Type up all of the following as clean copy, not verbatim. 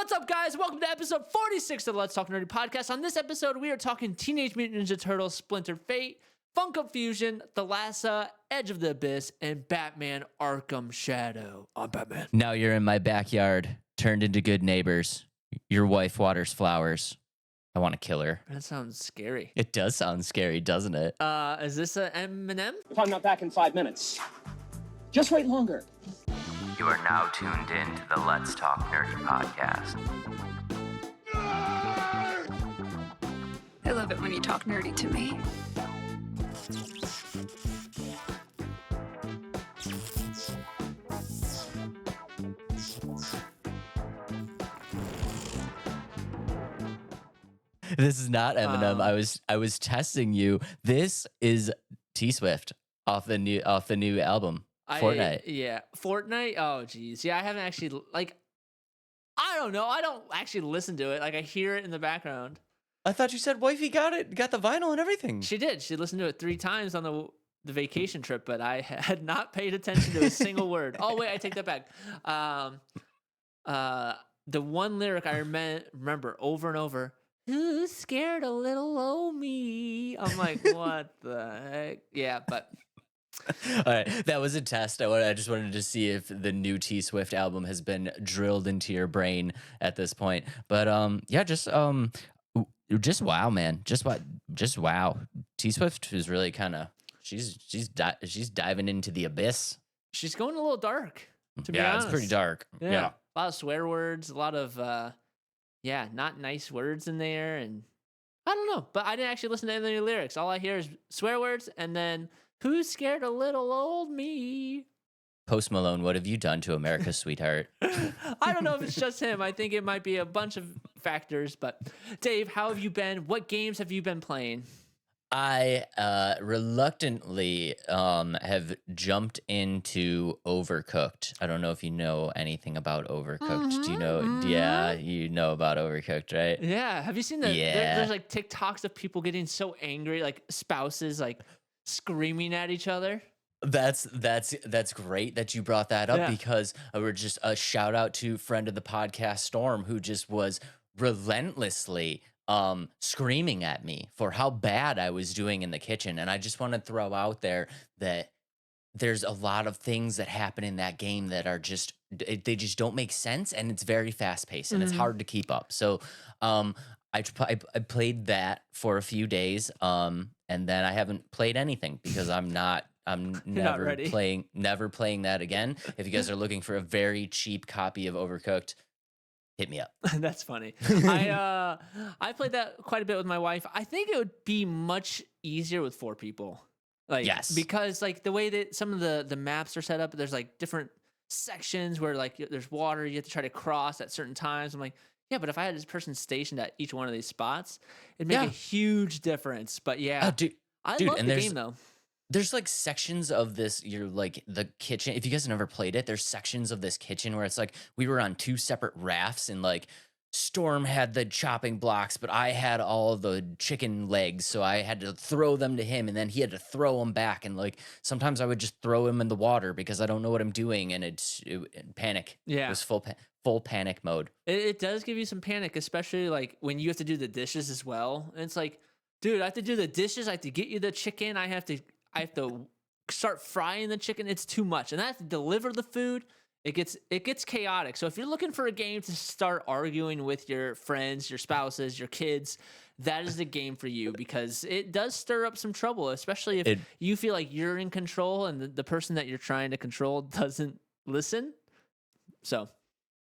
What's up, guys? Welcome to episode 46 of the Let's Talk Nerdy podcast. On this episode, we are talking Teenage Mutant Ninja Turtles, Splintered Fate, Funko Fusion, Thalassa, Edge of the Abyss, and Batman Arkham Shadow. I'm Batman. Now you're in my backyard, turned into good neighbors. Your wife waters flowers. I want to kill her. That sounds scary. It does sound scary, doesn't it? Is this a M&M? If I'm not back in 5 minutes, just wait longer. You are now tuned in to the Let's Talk Nerdy podcast. I love it when you talk nerdy to me. This is not Eminem. I was testing you. This is T Swift off the new album. Fortnight. Fortnight. Oh, geez. Yeah, I haven't actually, I don't know. I don't actually listen to it. I hear it in the background. I thought you said wifey got the vinyl and everything. She did. She listened to it 3 times on the vacation trip, but I had not paid attention to a single word. Oh, wait, I take that back. The one lyric I remember over and over, who's scared of little old me? I'm like, what the heck? Yeah, but... All right, that was a test. I just wanted to see if the new T Swift album has been drilled into your brain at this point. But yeah, just wow, man, just wow. T Swift is really kind of she's diving into the abyss. She's going a little dark. To be yeah, honest. It's pretty dark. Yeah, a lot of swear words, a lot of not nice words in there, and I don't know. But I didn't actually listen to any of the lyrics. All I hear is swear words, and then. Who's scared of little old me? Post Malone, what have you done to America's sweetheart? I don't know if it's just him. I think it might be a bunch of factors. But Dave, how have you been? What games have you been playing? I reluctantly have jumped into Overcooked. I don't know if you know anything about Overcooked. Do you know? Yeah, you know about Overcooked, right? Yeah. Have you seen the? Yeah. There's TikToks of people getting so angry, spouses screaming at each other. That's great that you brought that up because we're just a shout out to friend of the podcast Storm, who just was relentlessly screaming at me for how bad I was doing in the kitchen. And I just want to throw out there that there's a lot of things that happen in that game that are they just don't make sense, and it's very fast paced and it's hard to keep up. So I played that for a few days, and then I haven't played anything because I'm never playing that again. If you guys are looking for a very cheap copy of Overcooked, hit me up. That's funny. I played that quite a bit with my wife. I think it would be much easier with 4 people. Yes, because the way that some of the maps are set up, there's different sections where there's water you have to try to cross at certain times. I'm like, yeah, but if I had this person stationed at each one of these spots, it'd make a huge difference. But yeah, I love the game though. There's sections of this, the kitchen. If you guys have never played it, there's sections of this kitchen where it's we were on 2 separate rafts, and Storm had the chopping blocks, but I had all the chicken legs, so I had to throw them to him, and then he had to throw them back. And sometimes I would just throw him in the water because I don't know what I'm doing, and it panic. Yeah, it was full panic mode. It does give you some panic, especially when you have to do the dishes as well. And it's dude, I have to do the dishes. I have to get you the chicken. I have to start frying the chicken. It's too much, and I have to deliver the food. It gets chaotic. So if you're looking for a game to start arguing with your friends, your spouses, your kids, that is the game for you, because it does stir up some trouble, especially if you feel like you're in control and the person that you're trying to control doesn't listen. So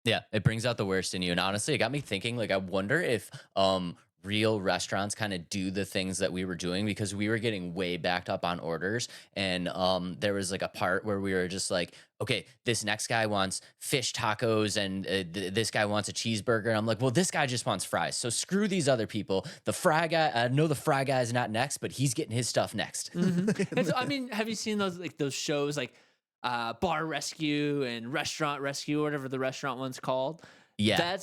yeah, it brings out the worst in you. And honestly, it got me thinking, I wonder if real restaurants kind of do the things that we were doing, because we were getting way backed up on orders. And there was a part where we were just okay, this next guy wants fish tacos, and this guy wants a cheeseburger. And I'm like, well, this guy just wants fries. So screw these other people. The fry guy, I know the fry guy is not next, but he's getting his stuff next. Mm-hmm. Have you seen those shows Bar Rescue and Restaurant Rescue, or whatever the restaurant one's called? Yeah.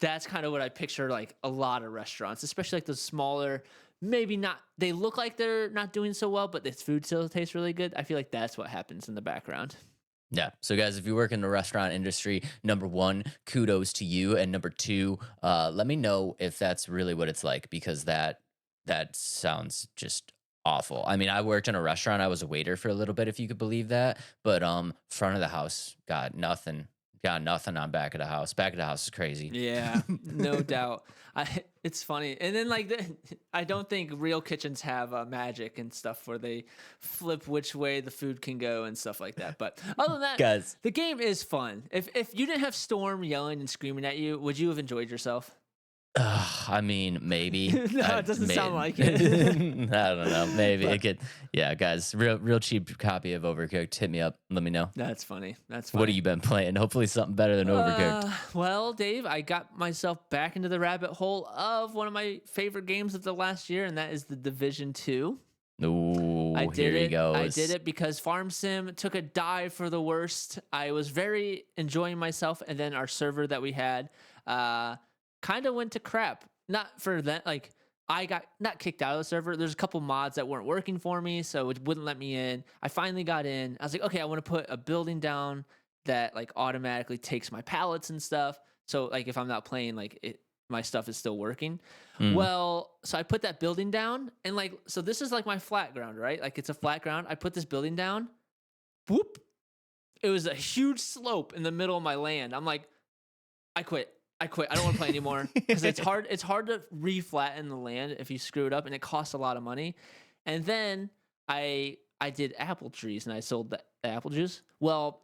That's kind of what I picture, a lot of restaurants, especially those smaller, maybe not, they look like they're not doing so well, but the food still tastes really good. I feel like that's what happens in the background. Yeah. So, guys, if you work in the restaurant industry, number one, kudos to you, and number two, let me know if that's really what it's like, because that sounds just awful. I mean, I worked in a restaurant. I was a waiter for a little bit, if you could believe that. But front of the house, got nothing on back of the house. Back of the house is crazy. Yeah, no doubt. It's funny, and then like I don't think real kitchens have magic and stuff where they flip which way the food can go and stuff like that. But other than that, Guys, the game is fun. If you didn't have Storm yelling and screaming at you, would you have enjoyed yourself? I mean, maybe. No, it doesn't sound like it. I don't know. Maybe it could. Yeah, guys, real cheap copy of Overcooked. Hit me up. Let me know. That's funny. That's funny. What have you been playing? Hopefully something better than Overcooked. Well, Dave, I got myself back into the rabbit hole of one of my favorite games of the last year, and that is the Division 2. Ooh, I did here he it. goes. I did it because Farm Sim took a dive for the worst. I was very enjoying myself, and then our server that we had kind of went to crap. Not for that, like I got not kicked out of the server. There's a couple mods that weren't working for me, so it wouldn't let me in. I finally got in. I was like, okay, I want to put a building down that like automatically takes my pallets and stuff. So like if I'm not playing, like my stuff is still working. Well, so I put that building down, and like, so this is like my flat ground, right? Like it's a flat ground. I put this building down. Whoop. It was a huge slope in the middle of my land. I'm like, I quit. I don't want to play anymore because it's hard. It's hard to reflatten the land if you screw it up, and it costs a lot of money. And then I did apple trees, and I sold the apple juice. Well,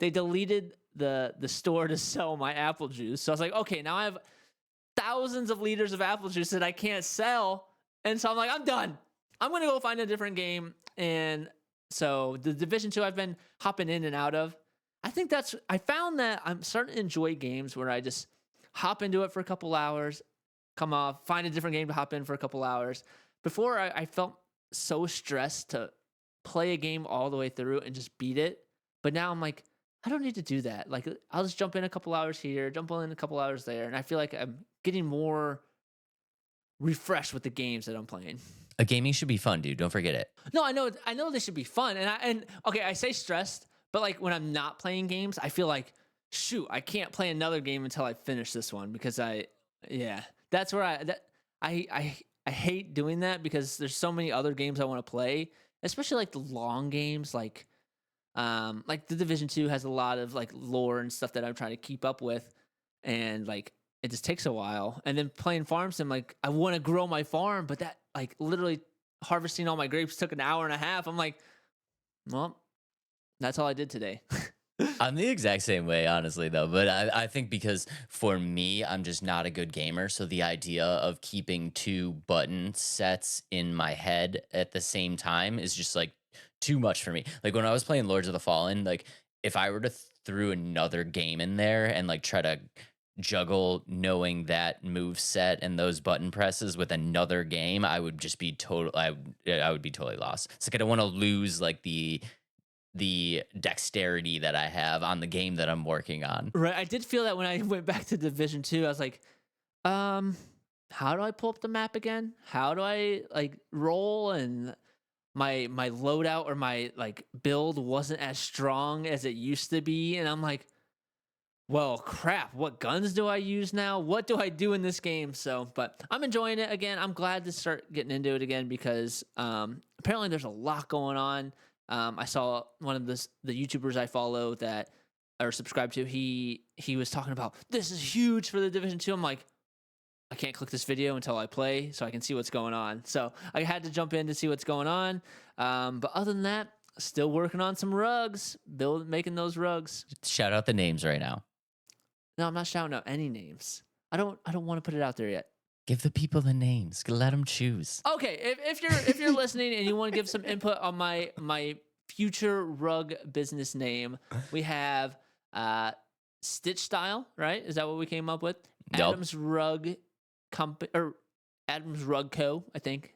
they deleted the store to sell my apple juice. So I was like, okay, now I have thousands of liters of apple juice that I can't sell. And so I'm like, I'm done. I'm gonna go find a different game. And so the Division 2 I've been hopping in and out of. I found that I'm starting to enjoy games where I just hop into it for a couple hours, come off, find a different game to hop in for a couple hours. Before, I felt so stressed to play a game all the way through and just beat it. But now I'm like, I don't need to do that. Like, I'll just jump in a couple hours here, jump in a couple hours there. And I feel like I'm getting more refreshed with the games that I'm playing. A gaming should be fun, dude. Don't forget it. No, I know they should be fun. And okay, I say stressed, but like when I'm not playing games, I feel like, shoot, I can't play another game until I finish this one because that's where I hate doing that because there's so many other games I want to play, especially like the long games, like the Division 2 has a lot of like lore and stuff that I'm trying to keep up with, and like it just takes a while. And then playing Farm Sim, like I want to grow my farm, but that like literally harvesting all my grapes took an hour and a half. I'm like, well, that's all I did today. I'm the exact same way, honestly, though. But I think because for me, I'm just not a good gamer. So the idea of keeping two button sets in my head at the same time is just like too much for me. Like when I was playing Lords of the Fallen, like if I were to throw another game in there and like try to juggle knowing that move set and those button presses with another game, I would just be I would be totally lost. It's like I don't want to lose like the dexterity that I have on the game that I'm working on. Right. I did feel that when I went back to Division 2, I was like, how do I pull up the map again? How do I like roll? And my loadout or my like build wasn't as strong as it used to be. And I'm like, well, crap, what guns do I use now? What do I do in this game? So, but I'm enjoying it again. I'm glad to start getting into it again because apparently there's a lot going on. I saw one of the YouTubers I follow that or subscribe to. He was talking about this is huge for the Division 2. I'm like, I can't click this video until I play so I can see what's going on. So I had to jump in to see what's going on. But other than that, still working on some rugs, making those rugs. Shout out the names right now. No, I'm not shouting out any names. I don't want to put it out there yet. Give the people the names. Let them choose. Okay, if you're listening and you want to give some input on my future rug business name, we have Stitch Style, right? Is that what we came up with? Yep. Adams Rug Company or Adams Rug Co. I think.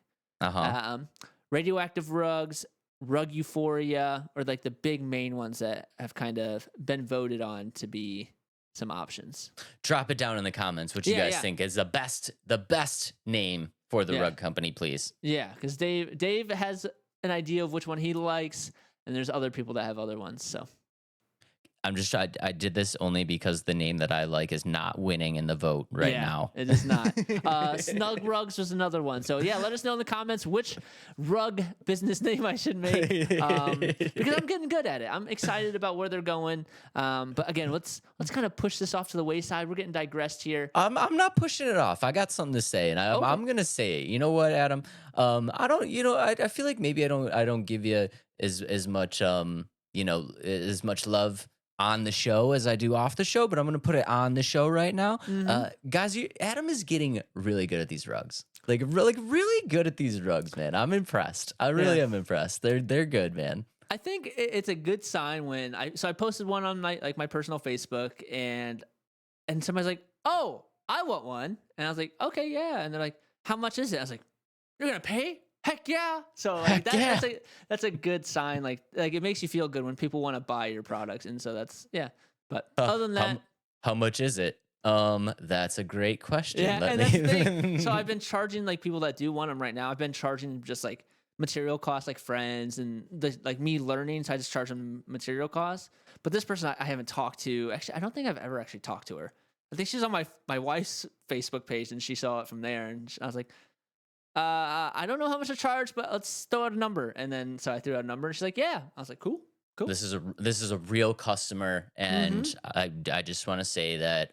Radioactive Rugs, Rug Euphoria, or like the big main ones that have kind of been voted on to be some options. Drop it down in the comments what you guys think is the best name for the rug company, please. Yeah, because Dave has an idea of which one he likes, and there's other people that have other ones. So I did this only because the name that I like is not winning in the vote right now. It is not. Snug Rugs was another one. So yeah, let us know in the comments which rug business name I should make, because I'm getting good at it. I'm excited about where they're going. But again, let's kind of push this off to the wayside. We're getting digressed here. I'm not pushing it off. I got something to say, and I'm gonna say it. You know what, Adam? I don't. I feel like maybe I don't give you as much as much love on the show as I do off the show, but I'm gonna put it on the show right now. Guys, Adam is getting really good at these rugs. Like really good at these rugs, man. I'm impressed. I really am impressed. They're good, man. I think it's a good sign when I posted one on my personal Facebook, and somebody's like, "Oh, I want one," and I was like, "Okay, yeah," and they're like, "How much is it?" I was like, "You're gonna pay? Heck yeah!" So like that's a good sign. Like it makes you feel good when people want to buy your products, and so that's But other than that, how much is it? That's a great question. Yeah, and that's the thing. So I've been charging like people that do want them right now. I've been charging just like material costs, like friends and like me learning. So I just charge them material costs. But this person I haven't talked to. Actually, I don't think I've ever actually talked to her. I think she's on my wife's Facebook page, and she saw it from there, and I was like, I don't know how much to charge, but let's throw out a number. And then so I threw out a number, and she's like, "Yeah." I was like, "Cool." This is a real customer, and I just want to say that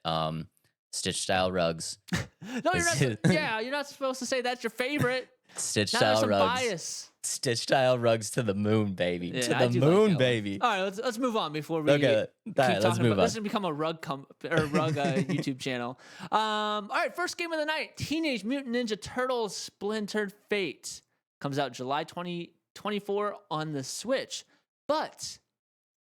Stitch Style Rugs. No, you're not. Yeah, you're not supposed to say that's your favorite. Stitch Now Style there's some Rugs. Bias. Stitch Style Rugs to the moon, baby. Yeah, to I the do like moon, that one. baby. All right, let's move on before we Okay, keep let's talking move about on. this. Is become a rug YouTube channel. All right, first game of the night: Teenage Mutant Ninja Turtles Splintered Fate comes out July 2024 on the Switch, but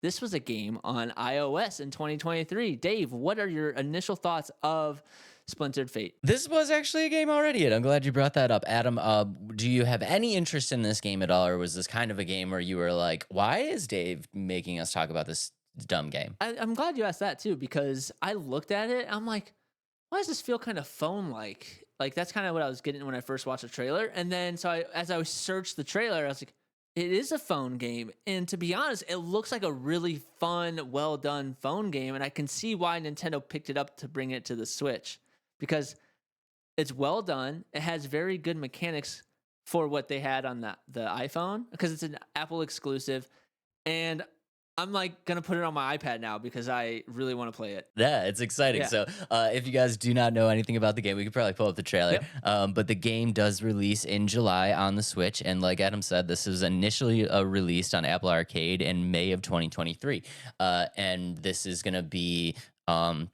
this was a game on iOS in 2023. Dave, what are your initial thoughts of Splintered Fate? This was actually a game already, and I'm glad you brought that up. Adam, do you have any interest in this game at all, or was this kind of a game where you were like, why is Dave making us talk about this dumb game? I'm glad you asked that too, because I looked at it, I'm like, why does this feel kind of phone-like? Like, that's kind of what I was getting when I first watched the trailer. And then, as I searched the trailer, I was like, it is a phone game. And to be honest, it looks like a really fun, well-done phone game. And I can see why Nintendo picked it up to bring it to the Switch, because it's well done. It has very good mechanics for what they had on the iPhone, because it's an Apple exclusive. And I'm like going to put it on my iPad now because I really want to play it. Yeah, it's exciting. Yeah. So if you guys do not know anything about the game, we could probably pull up the trailer. Yep. But the game does release in July on the Switch. And like Adam said, this was initially released on Apple Arcade in May of 2023. And this is going to be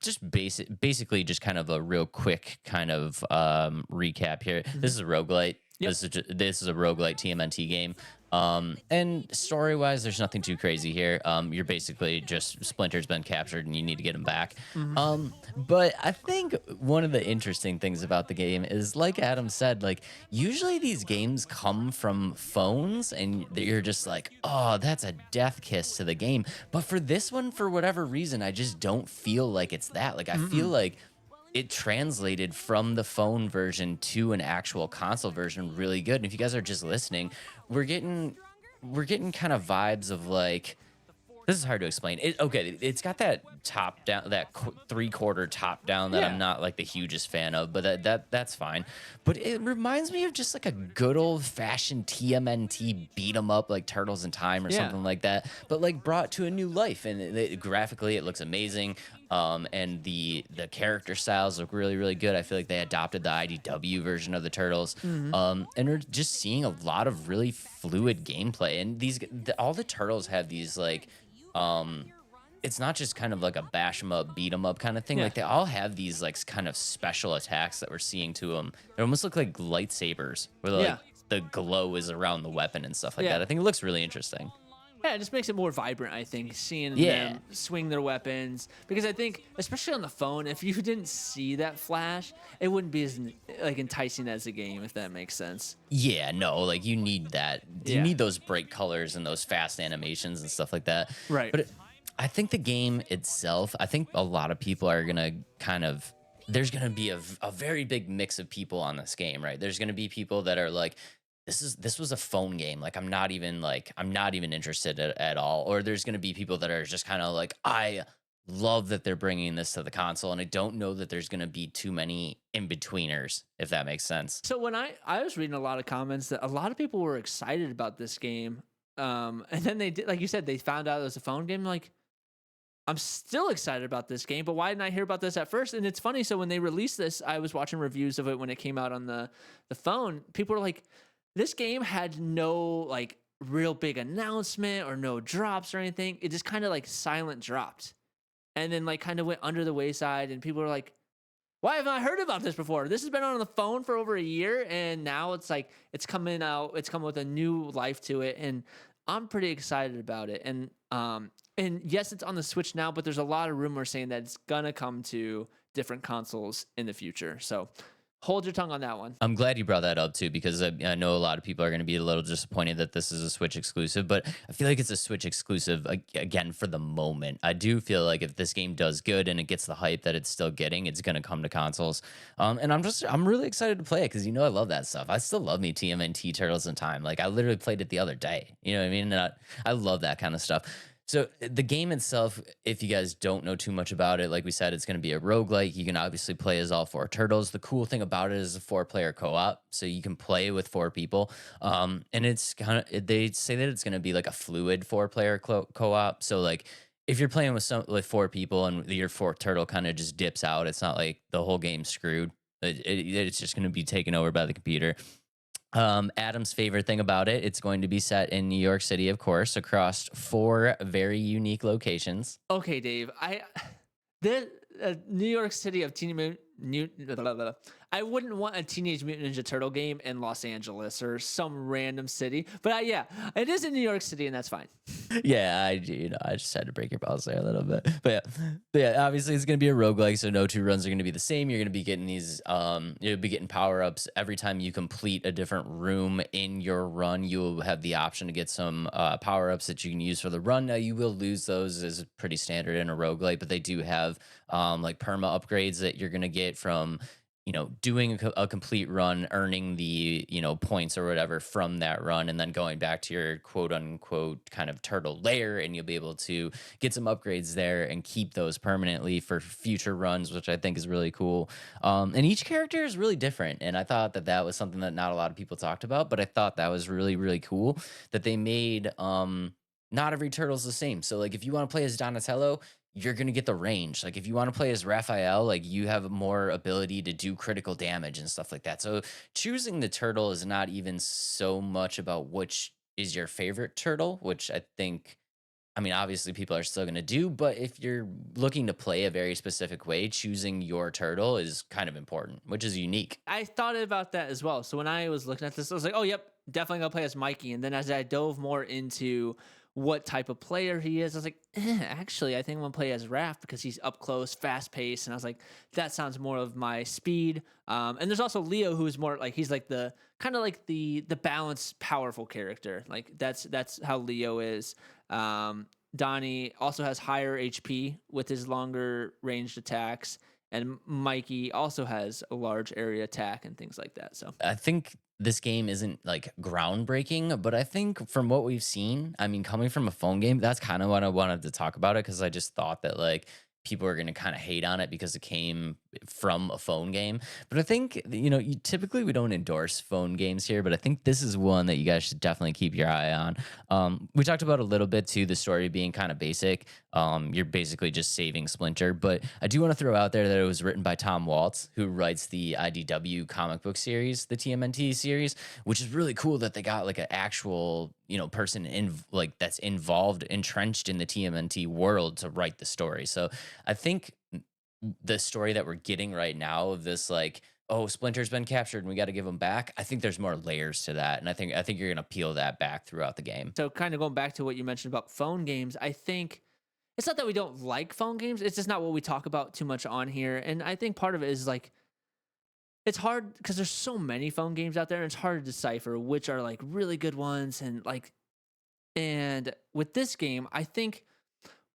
just basically just kind of a real quick kind of recap here. This is a roguelite. Yep. This is a roguelite TMNT game. And story-wise, there's nothing too crazy here. You're basically just Splinter's been captured and you need to get him back. But I think one of the interesting things about the game is, like Adam said, like usually these games come from phones and you're just like, oh, that's a death kiss to the game. But for this one, for whatever reason, I just don't feel like it's that. Like I feel like it translated from the phone version to an actual console version really good. And if you guys are just listening, we're getting kind of vibes of like, this is hard to explain. It's got that top down, that 3/4 top down that I'm not like the hugest fan of, but that's fine. But it reminds me of just like a good old fashioned TMNT beat 'em up, like Turtles in Time or something like that, but like brought to a new life. And graphically, it looks amazing. And the character styles look really, really good. I feel like they adopted the IDW version of the Turtles. And we're just seeing a lot of really fluid gameplay. And all the Turtles have these like, it's not just kind of like a bash 'em up, beat 'em up kind of thing. Like they all have these like kind of special attacks that we're seeing to them. They almost look like lightsabers, where like the glow is around the weapon and stuff like that. I think it looks really interesting. Yeah, it just makes it more vibrant, I think, seeing them swing their weapons. Because I think, especially on the phone, if you didn't see that flash, it wouldn't be as like enticing as a game, if that makes sense. Yeah, no, like you need that. You need those bright colors and those fast animations and stuff like that. Right. But I think the game itself, I think a lot of people are going to kind of, there's going to be a very big mix of people on this game, right? There's going to be people that are like, this was a phone game. Like I'm not even interested at all. Or there's going to be people that are just kind of like, I love that they're bringing this to the console, and I don't know that there's going to be too many in betweeners, if that makes sense. So when I was reading a lot of comments that a lot of people were excited about this game, and then they did, like you said, they found out it was a phone game. Like, I'm still excited about this game, but why didn't I hear about this at first? And it's funny. So when they released this, I was watching reviews of it when it came out on the phone. People were like, this game had no like real big announcement or no drops or anything. It just kind of like silent dropped, and then like kind of went under the wayside. And people were like, why haven't I heard about this before? This has been on the phone for over a year, and now it's like it's coming out. It's come with a new life to it, and I'm pretty excited about it. And yes, it's on the Switch now, but there's a lot of rumors saying that it's gonna come to different consoles in the future. So hold your tongue on that one. I'm glad you brought that up too, because I know a lot of people are going to be a little disappointed that this is a Switch exclusive, but I feel like it's a Switch exclusive again for the moment. I do feel like if this game does good and it gets the hype that it's still getting, it's going to come to consoles. And I'm really excited to play it because I love that stuff. I still love me TMNT Turtles in Time. Like I literally played it the other day. You know what I mean? And I love that kind of stuff. So the game itself, if you guys don't know too much about it, like we said, it's going to be a roguelike. You can obviously play as all 4 turtles. The cool thing about it is a 4-player co-op, so you can play with 4 people. And it's they say that it's going to be like a fluid 4-player co-op. So like if you're playing with 4 people and your 4th turtle kind of just dips out, it's not like the whole game's screwed. It's just going to be taken over by the computer. Adam's favorite thing about it, it's going to be set in New York City, of course, across 4 very unique locations. Okay, Dave. The New York City of I wouldn't want a Teenage Mutant Ninja Turtle game in Los Angeles or some random city. But yeah, it is in New York City, and that's fine. Yeah, I just had to break your balls there a little bit. But yeah, obviously it's going to be a roguelike, so no 2 runs are going to be the same. You're going to be getting these, you'll be getting power-ups. Every time you complete a different room in your run, you will have the option to get some power-ups that you can use for the run. Now, you will lose those as pretty standard in a roguelike, but they do have like perma upgrades that you're going to get from doing a complete run, earning the, points or whatever from that run, and then going back to your quote unquote kind of turtle lair, and you'll be able to get some upgrades there and keep those permanently for future runs, which I think is really cool. And each character is really different. And I thought that was something that not a lot of people talked about, but I thought that was really, really cool that they made, not every turtle's the same. So like if you want to play as Donatello, you're going to get the range. Like if you want to play as Raphael, like you have more ability to do critical damage and stuff like that. So choosing the turtle is not even so much about which is your favorite turtle, which I think, obviously people are still going to do, but if you're looking to play a very specific way, choosing your turtle is kind of important, which is unique. I thought about that as well. So when I was looking at this, I was like, oh, yep, definitely going to play as Mikey. And then as I dove more into what type of player he is, I was like, actually, I think I'm going to play as Raph because he's up close, fast paced. And I was like, that sounds more of my speed. And there's also Leo, who's more like, he's like the kind of like the balanced, powerful character. Like that's how Leo is. Donnie also has higher HP with his longer ranged attacks. And Mikey also has a large area attack and things like that. So I think this game isn't like groundbreaking, but I think from what we've seen, coming from a phone game, that's kind of what I wanted to talk about it, because I just thought that like people are going to kind of hate on it because it came from a phone game. But I think, typically we don't endorse phone games here, but I think this is one that you guys should definitely keep your eye on. We talked about a little bit too, the story being kind of basic. You're basically just saving Splinter, but I do want to throw out there that it was written by Tom Waltz, who writes the IDW comic book series, the TMNT series, which is really cool that they got like an actual, person that's involved, entrenched in the TMNT world to write the story. So I think the story that we're getting right now of this, like, oh, Splinter's been captured and we got to give him back, I think there's more layers to that, and I think you're gonna peel that back throughout the game. So kind of going back to what you mentioned about phone games, I think it's not that we don't like phone games, it's just not what we talk about too much on here. And I think part of it is like, it's hard because there's so many phone games out there, and it's hard to decipher which are like really good ones. And with this game, I think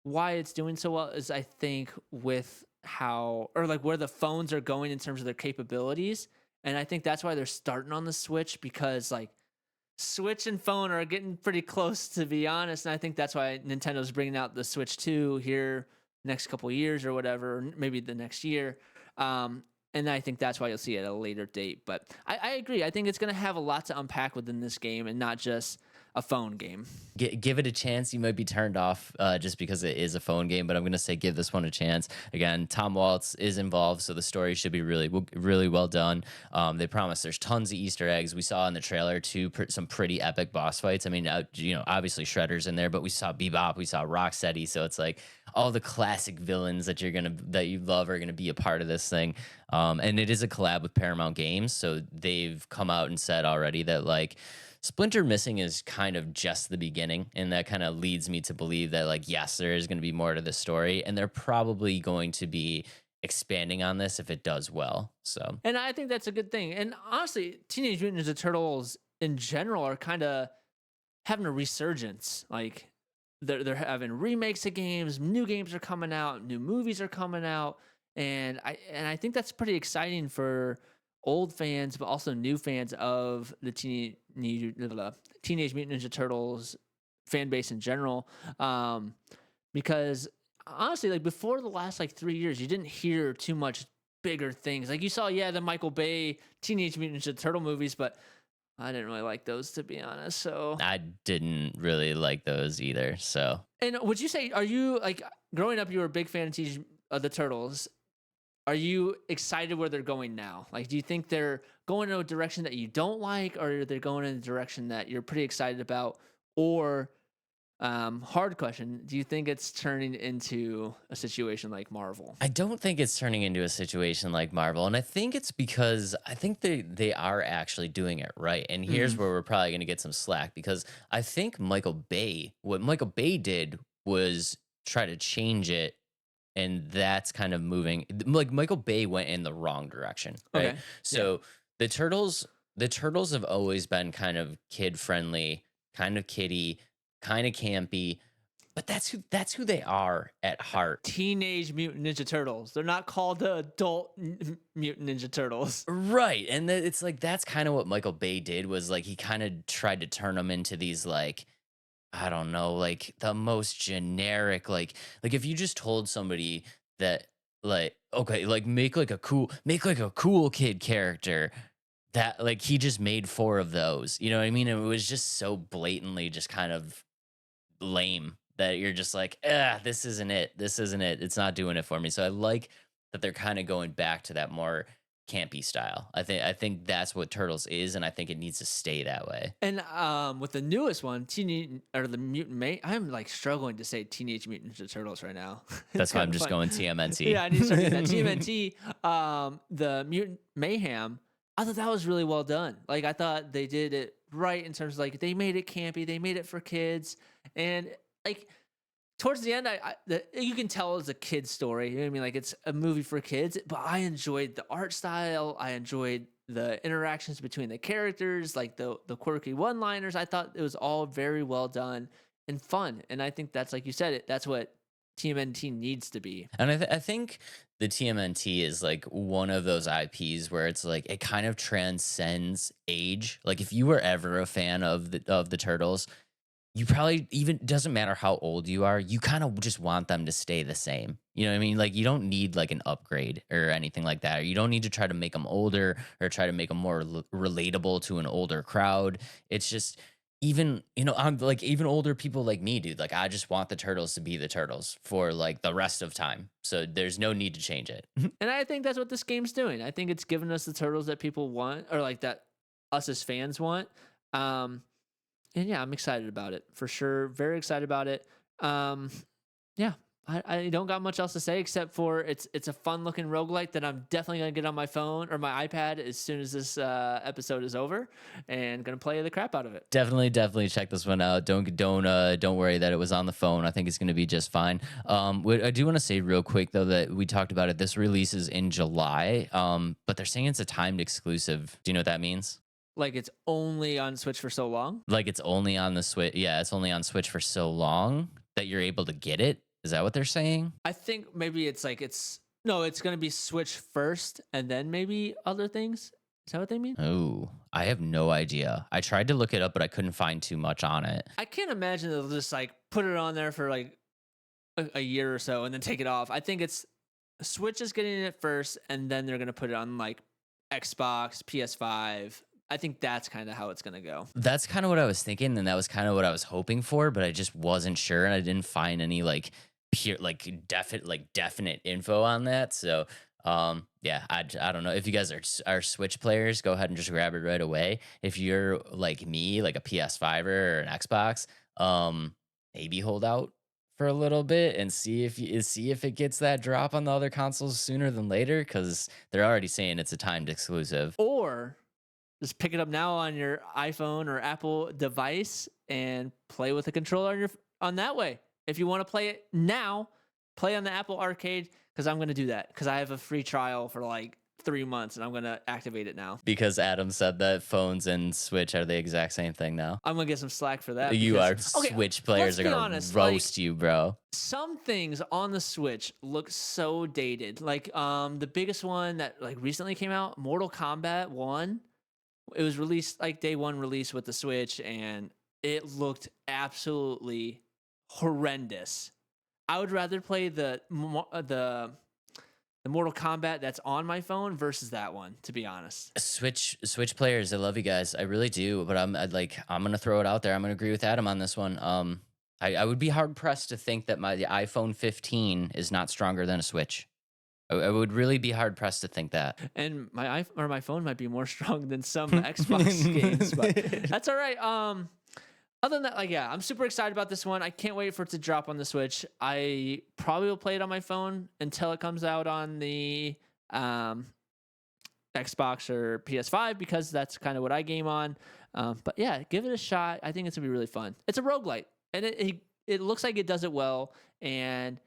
why it's doing so well is I think with where the phones are going in terms of their capabilities. And I think that's why they're starting on the Switch, because like Switch and phone are getting pretty close, to be honest. And I think that's why Nintendo's bringing out the Switch 2 here next couple years or whatever, or maybe the next year. And I think that's why you'll see it at a later date. But I agree. I think it's going to have a lot to unpack within this game and not just a phone game. Give it a chance. You might be turned off just because it is a phone game, but I'm going to say give this one a chance. Again, Tom Waltz is involved, so the story should be really well done. They promise there's tons of Easter eggs. We saw in the trailer, too, some pretty epic boss fights. I mean, obviously Shredder's in there, but we saw Bebop, we saw Rocksteady, so it's like all the classic villains that you love are going to be a part of this thing. And it is a collab with Paramount Games, so they've come out and said already that, like, Splinter Missing is kind of just the beginning, and that kind of leads me to believe that, like, yes, there is going to be more to the story, and they're probably going to be expanding on this if it does well. So, and I think that's a good thing. And honestly, Teenage Mutant Ninja Turtles in general are kind of having a resurgence. Like they're having remakes of games, new games are coming out, new movies are coming out, and I think that's pretty exciting for old fans, but also new fans of the Teenage Mutant Ninja Turtles fan base in general. Because honestly, like before the last like 3 years, you didn't hear too much bigger things. Like you saw, the Michael Bay Teenage Mutant Ninja Turtle movies, but I didn't really like those, to be honest. So I didn't really like those either. So, and would you say, are you like growing up, you were a big fan of the Turtles? Are you excited where they're going now? Like, do you think they're going in a direction that you don't like, or they're going in a direction that you're pretty excited about? Or, hard question, do you think it's turning into a situation like Marvel? I don't think it's turning into a situation like Marvel, and I think it's because I think they are actually doing it right. And here's where we're probably going to get some slack, because I think what Michael Bay did was try to change it, and that's kind of moving. Like Michael Bay went in the wrong direction, right? Okay. So the Turtles have always been kind of kid friendly, kind of kiddie, kind of campy, but that's who they are at heart. Teenage Mutant Ninja Turtles. They're not called the adult Mutant Ninja Turtles. Right. And it's like that's kind of what Michael Bay did, was like he kind of tried to turn them into these, like, I don't know, like the most generic, like if you just told somebody that, like, okay, like make like a cool kid character, that like he just made 4 of those, you know what I mean? And it was just so blatantly just kind of lame that you're just like, this isn't it. It's not doing it for me. So I like that they're kind of going back to that more campy style. I think that's what Turtles is, and I think it needs to stay that way. And with the newest one, I'm like struggling to say Teenage Mutant Ninja Turtles right now. That's why I'm just going TMNT. Yeah, I need to start doing that. TMNT, the Mutant Mayhem. I thought that was really well done. Like I thought they did it right in terms of like they made it campy, they made it for kids, and like towards the end, you can tell it's a kid's story. You know what I mean? Like it's a movie for kids, but I enjoyed the art style. I enjoyed the interactions between the characters, like the quirky one-liners. I thought it was all very well done and fun. And I think that's, like you said, that's what TMNT needs to be. And I think the TMNT is like one of those IPs where it's like it kind of transcends age. Like if you were ever a fan of the Turtles, you probably, even doesn't matter how old you are, you kind of just want them to stay the same. You know what I mean? Like you don't need like an upgrade or anything like that. Or you don't need to try to make them older or try to make them more relatable to an older crowd. It's just, even, I'm like, even older people like me, dude, like I just want the Turtles to be the Turtles for like the rest of time. So there's no need to change it. And I think that's what this game's doing. I think it's giving us the Turtles that people want, or like that us as fans want. And yeah, I'm excited about it for sure. Very excited about it. Yeah, I don't got much else to say except for it's a fun looking roguelike that I'm definitely gonna get on my phone or my iPad as soon as this episode is over, and gonna play the crap out of it. Definitely check this one out. Don't worry that it was on the phone. I think it's gonna be just fine. I do want to say real quick though that we talked about it. This releases in July, but they're saying it's a timed exclusive. Do you know what that means? Like it's only on Switch for so long? Like it's only on the Switch. Yeah, it's only on Switch for so long that you're able to get it. Is that what they're saying? I think maybe it's like it's going to be Switch first and then maybe other things. Is that what they mean? Oh, I have no idea. I tried to look it up, but I couldn't find too much on it. I can't imagine they'll just like put it on there for like a year or so and then take it off. I think it's Switch is getting it first, and then they're gonna put it on like Xbox, PS5. I think that's kind of how it's gonna go. That's kind of what I was thinking, and that was kind of what I was hoping for, but I just wasn't sure, and I didn't find any like pure, like definite info on that. So, yeah, I don't know if you guys are Switch players. Go ahead and just grab it right away. If you're like me, like a PS5 or an Xbox, maybe hold out for a little bit and see if it gets that drop on the other consoles sooner than later, because they're already saying it's a timed exclusive. Or just pick it up now on your iPhone or Apple device and play with the controller on that way. If you want to play it now, play on the Apple Arcade, because I'm going to do that because I have a free trial for like 3 months and I'm going to activate it now. Because Adam said that phones and Switch are the exact same thing now. I'm going to get some slack for that. You are because, okay, Switch players are going to roast you, bro. Some things on the Switch look so dated. Like the biggest one that like recently came out, Mortal Kombat 1. It was released like day one release with the Switch, and it looked absolutely horrendous. I would rather play the Mortal Kombat that's on my phone versus that one, to be honest. Switch players, I love you guys, I really do. But I'm gonna throw it out there. I'm gonna agree with Adam on this one. I would be hard pressed to think that the iPhone 15 is not stronger than a Switch. I would really be hard pressed to think that. And my phone might be more strong than some Xbox games, but that's all right. Other than that, like, yeah, I'm super excited about this one. I can't wait for it to drop on the Switch. I probably will play it on my phone until it comes out on the Xbox or PS5, because that's kind of what I game on. But yeah, give it a shot. I think it's gonna be really fun. It's a roguelite, and it looks like it does it well, and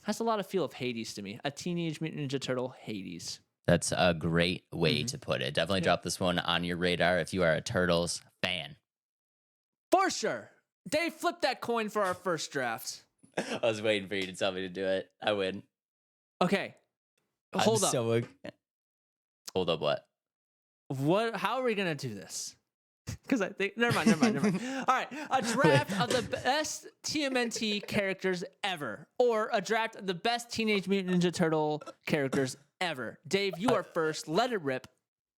has a lot of feel of Hades to me. A Teenage Mutant Ninja Turtle Hades. That's a great way to put it. Definitely drop this one on your radar if you are a Turtles fan. For sure. Dave, flip that coin for our first draft. I was waiting for you to tell me to do it. I win. Okay. Hold up. Hold up what? How are we going to do this? Because I think... Never mind. All right. A draft of the best TMNT characters ever. Or a draft of the best Teenage Mutant Ninja Turtle characters ever. Dave, you are first. Let it rip.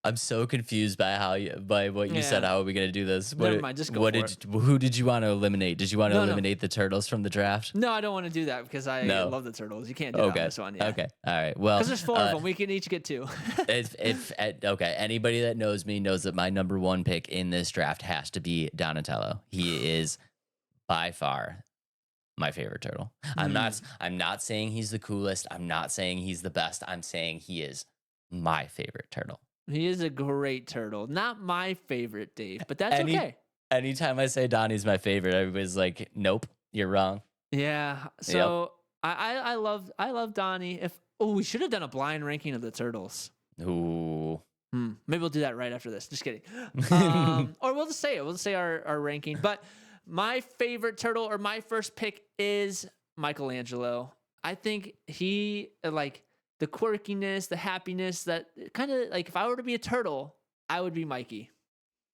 I'm so confused by what you said. How are we gonna do this? Never mind, just go for it. Who did you want to eliminate? Did you want to eliminate the Turtles from the draft? No, I don't want to do that because I love the Turtles. You can't do that on this one. Yeah. Okay. All right. Well, because there's 4 of them, we can each get 2. Okay, anybody that knows me knows that my number 1 pick in this draft has to be Donatello. He is by far my favorite turtle. I'm not saying he's the coolest. I'm not saying he's the best. I'm saying he is my favorite turtle. He is a great turtle. Not my favorite, Dave, but that's okay. Anytime I say Donnie's my favorite, everybody's like, nope, you're wrong. Yeah. So I love Donnie. We should have done a blind ranking of the turtles. Ooh. Maybe we'll do that right after this. Just kidding. Or we'll just say it. We'll just say our ranking. But my favorite turtle, or my first pick, is Michelangelo. I think he, like, the quirkiness, the happiness, that kind of like, if I were to be a turtle, I would be Mikey.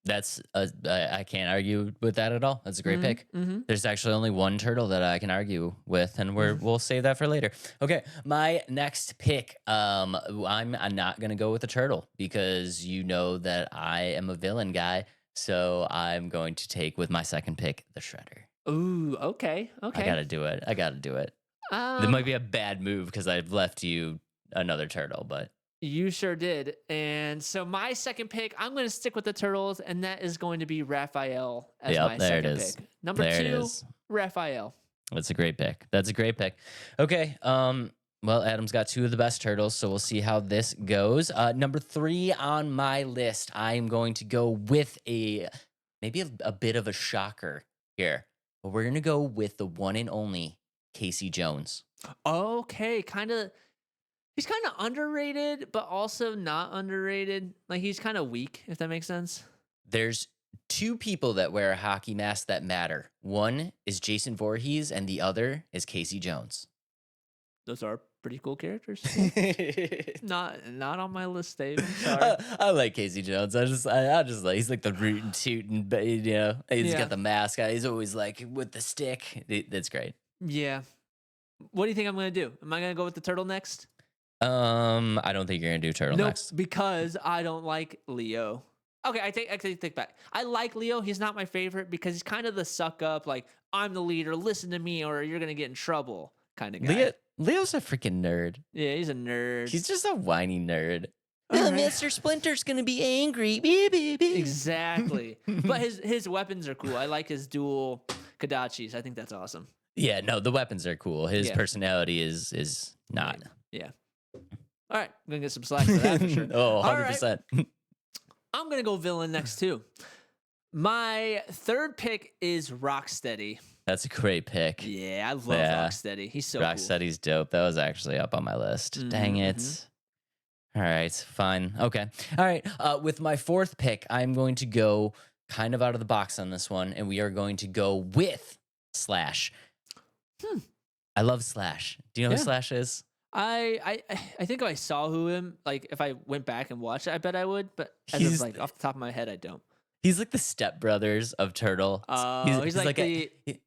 That's I can't argue with that at all. That's a great pick. There's actually only one turtle that I can argue with, and we'll save that for later. Okay, my next pick. I'm not gonna go with a turtle because you know that I am a villain guy. So I'm going to take with my second pick the Shredder. Ooh, okay. I gotta do it. It might be a bad move because I've left you another turtle, but you sure did. And so my second pick, I'm going to stick with the turtles, and that is going to be Raphael as my second pick. Number 2, Raphael. That's a great pick. Okay. Well, Adam's got 2 of the best turtles, so we'll see how this goes. Number 3 on my list, I'm going to go with maybe a bit of a shocker here, but we're going to go with the one and only Casey Jones. Okay, he's kind of underrated, but also not underrated. Like, he's kind of weak, if that makes sense. There's 2 people that wear a hockey mask that matter. One is Jason Voorhees, and the other is Casey Jones. Those are pretty cool characters. Not on my list, Dave. I'm sorry. I like Casey Jones. I just like he's like the rootin' tootin', but he's got the mask. He's always like with the stick. That's great. Yeah. What do you think I'm gonna do? Am I gonna go with the turtle next? I don't think you're gonna do turtle Nope, next. because I don't like Leo. Okay, I take back. I like Leo. He's not my favorite because he's kind of the suck up, like I'm the leader, listen to me, or you're gonna get in trouble kind of guy. Leo's a freaking nerd. Yeah, he's a nerd. He's just a whiny nerd. All right. Mr. Splinter's gonna be angry. Beep, beep, beep. Exactly. But his weapons are cool. I like his dual Kadachis. I think that's awesome. Yeah, no, the weapons are cool. His personality is not. Yeah. All right, I'm gonna get some slack for that for sure. Oh, 100%. All right. I'm gonna go villain next too. My third pick is Rocksteady. That's a great pick. Yeah, I love Rocksteady. He's so cool. Rocksteady's dope. That was actually up on my list. Dang it. All right, fine. Okay. All right. With my fourth pick, I'm going to go kind of out of the box on this one, and we are going to go with Slash. I love Slash. Do you know who Slash is? I think if I saw him, like if I went back and watched it, I bet I would. But as of, like off the top of my head, I don't. He's like the stepbrothers of Turtle. He's like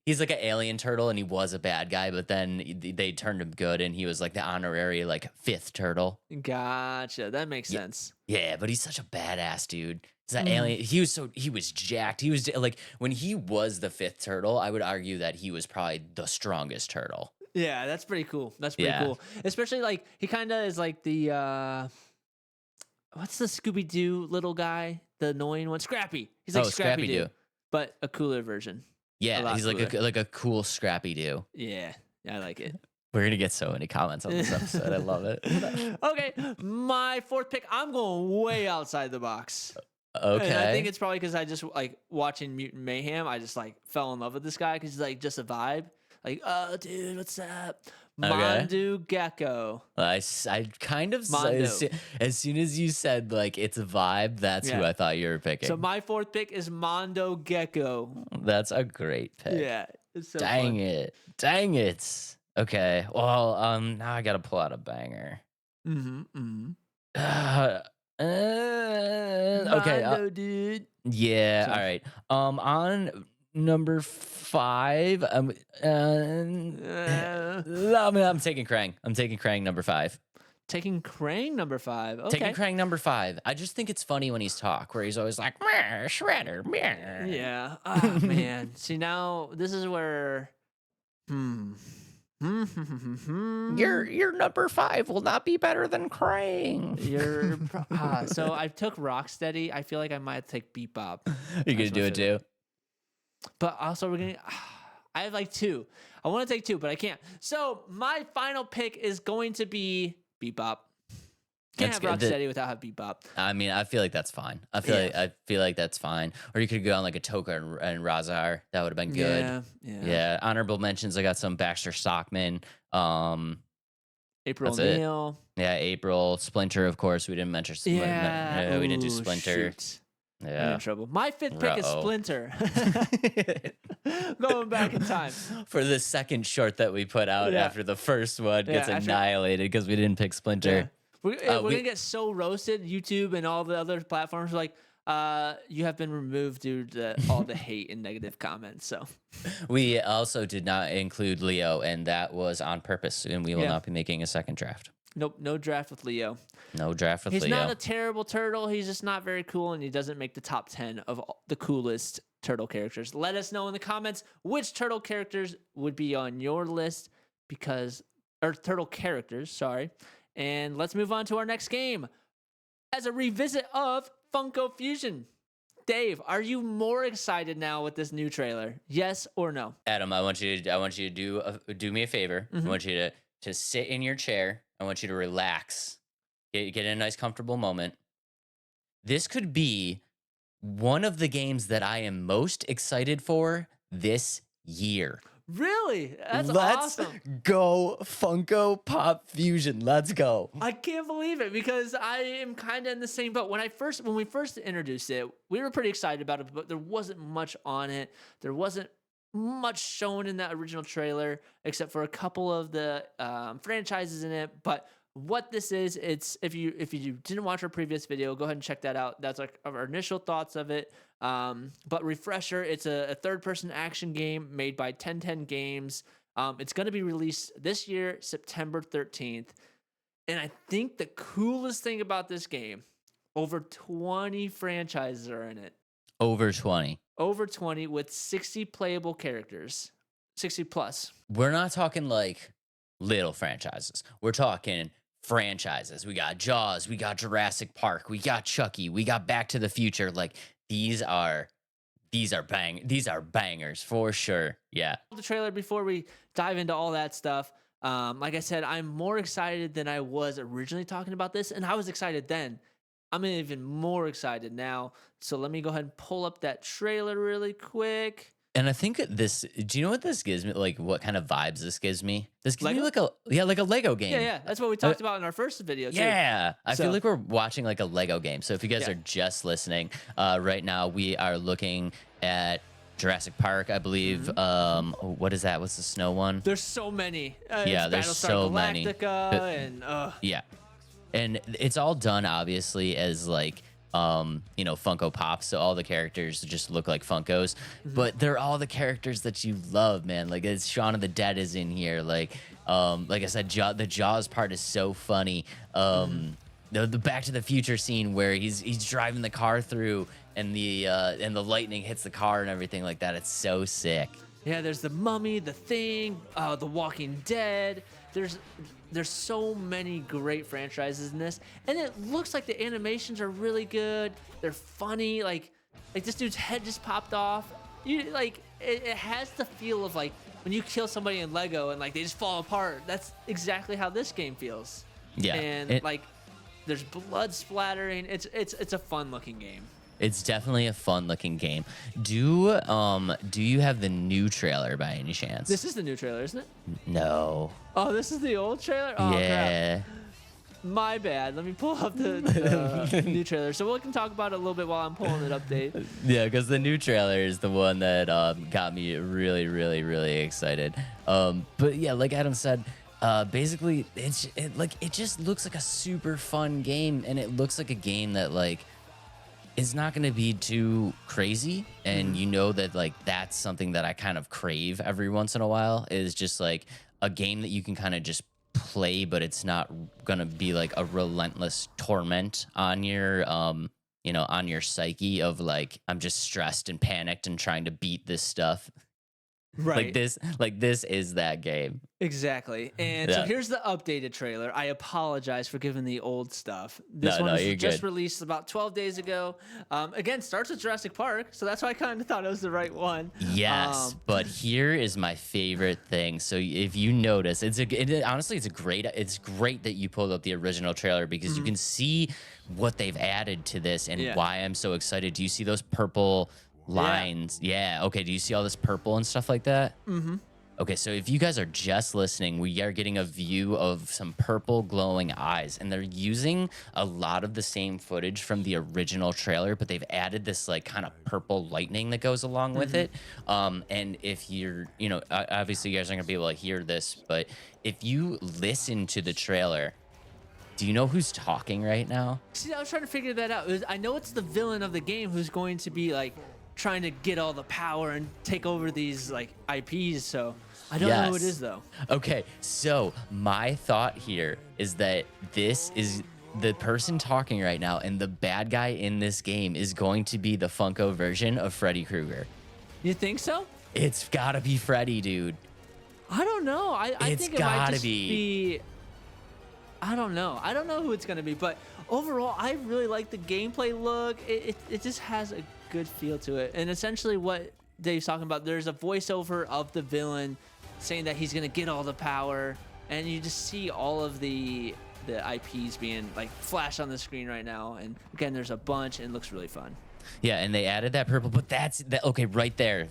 he's like an alien turtle, and he was a bad guy, but then they turned him good, and he was like the honorary like fifth turtle. Gotcha. That makes sense. Yeah, but he's such a badass dude. He's that alien. He was jacked. He was like when he was the fifth turtle, I would argue that he was probably the strongest turtle. Yeah, that's pretty cool. That's pretty cool. Especially like he kind of is like the what's the Scooby Doo little guy, the annoying one, Scrappy. He's like Scrappy Doo, but a cooler version. Yeah, he's cooler. like a cool Scrappy Doo. Yeah, I like it. We're gonna get so many comments on this episode. I love it. Okay, my fourth pick. I'm going way outside the box. Okay, and I think it's probably because I just like watching Mutant Mayhem. I just like fell in love with this guy because he's like just a vibe. Like, oh, dude, what's up? Mondu Gecko. I kind of as soon as you said like it's a vibe, that's who I thought you were picking. So my fourth pick is Mondo Gecko. That's a great pick. Yeah, it's so Dang fun. it. Okay, well, now I gotta pull out a banger. Okay, Mondo, dude. Yeah, all right. On number 5, I'm taking Krang. I'm taking Krang number 5. Taking Krang number 5. Okay. Taking Krang number 5. I just think it's funny when he's where he's always like, "Meh, Shredder, meh." Yeah. Oh, man. See, now this is where. Your number 5 will not be better than Krang. So I took Rocksteady. I feel like I might take Beep Bop. You're gonna do it too. But also, I have like 2. I want to take 2, but I can't. So my final pick is going to be Bebop. Can't have Rocksteady without have Bebop. I mean, I feel like that's fine. I feel like that's fine. Or you could go on like a Toka and Razar. That would have been good. Yeah. Honorable mentions. I got some Baxter Stockman. April O'Neil. Yeah, April. Splinter, of course. We didn't mention Splinter. Yeah. We didn't do Splinter. Shoot. Yeah. I'm in trouble. My 5th pick is Splinter. Going back in time. For the second short that we put out after the first one gets annihilated because we didn't pick Splinter. Yeah. We're going to get so roasted. YouTube and all the other platforms are like, you have been removed due to all the hate and negative comments. So we also did not include Leo, and that was on purpose, and we will not be making a second draft. Nope, no draft with Leo. No draft with Leo. He's not a terrible turtle. He's just not very cool, and he doesn't make the top 10 of the coolest turtle characters. Let us know in the comments which turtle characters would be on your list or turtle characters, sorry. And let's move on to our next game as a revisit of Funko Fusion. Dave, are you more excited now with this new trailer? Yes or no? Adam, I want you to do me a favor. I want you to sit in your chair. I want you to relax. Get in a nice comfortable moment. This could be one of the games that I am most excited for this year. Really? That's Let's awesome. go Funko Pop Fusion. Let's go. I can't believe it because I am kind of in the same boat. When we first introduced it, we were pretty excited about it, but there wasn't much on it. There wasn't much shown in that original trailer, except for a couple of the franchises in it. But what this is, it's if you didn't watch our previous video, go ahead and check that out. That's like our initial thoughts of it. But refresher, it's a third-person action game made by 1010 Games. It's going to be released this year, September 13th. And I think the coolest thing about this game, over 20 franchises are in it. Over 20. Over 20 with 60 playable characters. 60 plus. We're not talking like little franchises. We're talking franchises. We got Jaws, we got Jurassic Park, we got Chucky, we got Back to the Future. Like these are bangers for sure. Yeah. The trailer before we dive into all that stuff. Like I said, I'm more excited than I was originally talking about this, and I was excited then. I'm even more excited now. So let me go ahead and pull up that trailer really quick. And I think this, do you know what this gives me? Like what kind of vibes this gives me? This gives me like a Lego game. Yeah. That's what we talked about in our first video too. Yeah. I feel like we're watching like a Lego game. So if you guys are just listening, right now we are looking at Jurassic Park, I believe. What is that? What's the snow one? There's so many. There's so many. And yeah. And it's all done obviously as like Funko Pop, so all the characters just look like Funkos, but they're all the characters that you love, man. Like it's Shaun of the Dead is in here. Like I said, the Jaws part is so funny. The Back to the Future scene where he's driving the car through and the lightning hits the car and everything like that. It's so sick. Yeah, there's the Mummy, the Thing, the Walking Dead. There's so many great franchises in this, and it looks like the animations are really good. They're funny. Like this dude's head just popped off. It has the feel of like when you kill somebody in Lego and like they just fall apart. That's exactly how this game feels. Yeah, and there's blood splattering. It's a fun looking game. It's definitely a fun looking game. Do you have the new trailer by any chance? This is the new trailer, isn't it? No. Oh, this is the old trailer? Oh, yeah. Crap. My bad. Let me pull up the new trailer. So we can talk about it a little bit while I'm pulling it up, Dave. Yeah, because the new trailer is the one that got me really, really, really excited. But yeah, like Adam said, basically it just looks like a super fun game, and it looks like a game that like it's not going to be too crazy. And you know that like that's something that I kind of crave every once in a while, is just like a game that you can kind of just play, but it's not going to be like a relentless torment on your on your psyche of like I'm just stressed and panicked and trying to beat this stuff. Right. Like this is that game. Exactly. And so here's the updated trailer. I apologize for giving the old stuff. This one was just released about 12 days ago. Again, starts with Jurassic Park, so that's why I kind of thought it was the right one. Yes, but here is my favorite thing. So if you notice, honestly, it's great that you pulled up the original trailer, because you can see what they've added to this and why I'm so excited. Do you see those purple lines? Yeah. Okay. Do you see all this purple and stuff like that? Okay, so if you guys are just listening, we are getting a view of some purple glowing eyes, and they're using a lot of the same footage from the original trailer, but they've added this like kind of purple lightning that goes along with it. And if you're, obviously you guys aren't gonna be able to hear this, but if you listen to the trailer, do you know who's talking right now? See, I was trying to figure that out. I know it's the villain of the game who's going to be like trying to get all the power and take over these like IPs, so I don't know who it is though. Okay, so my thought here is that this is the person talking right now, and the bad guy in this game is going to be the Funko version of Freddy Krueger. You think so? It's gotta be Freddy, dude. I don't know. I think it might just be. I don't know. I don't know who it's gonna be, but overall, I really like the gameplay look. It just has a good feel to it. And essentially what Dave's talking about, there's a voiceover of the villain saying that he's gonna get all the power, and you just see all of the IPs being like flashed on the screen right now. And again, there's a bunch, and it looks really fun. Yeah, and they added that purple, but okay, right there.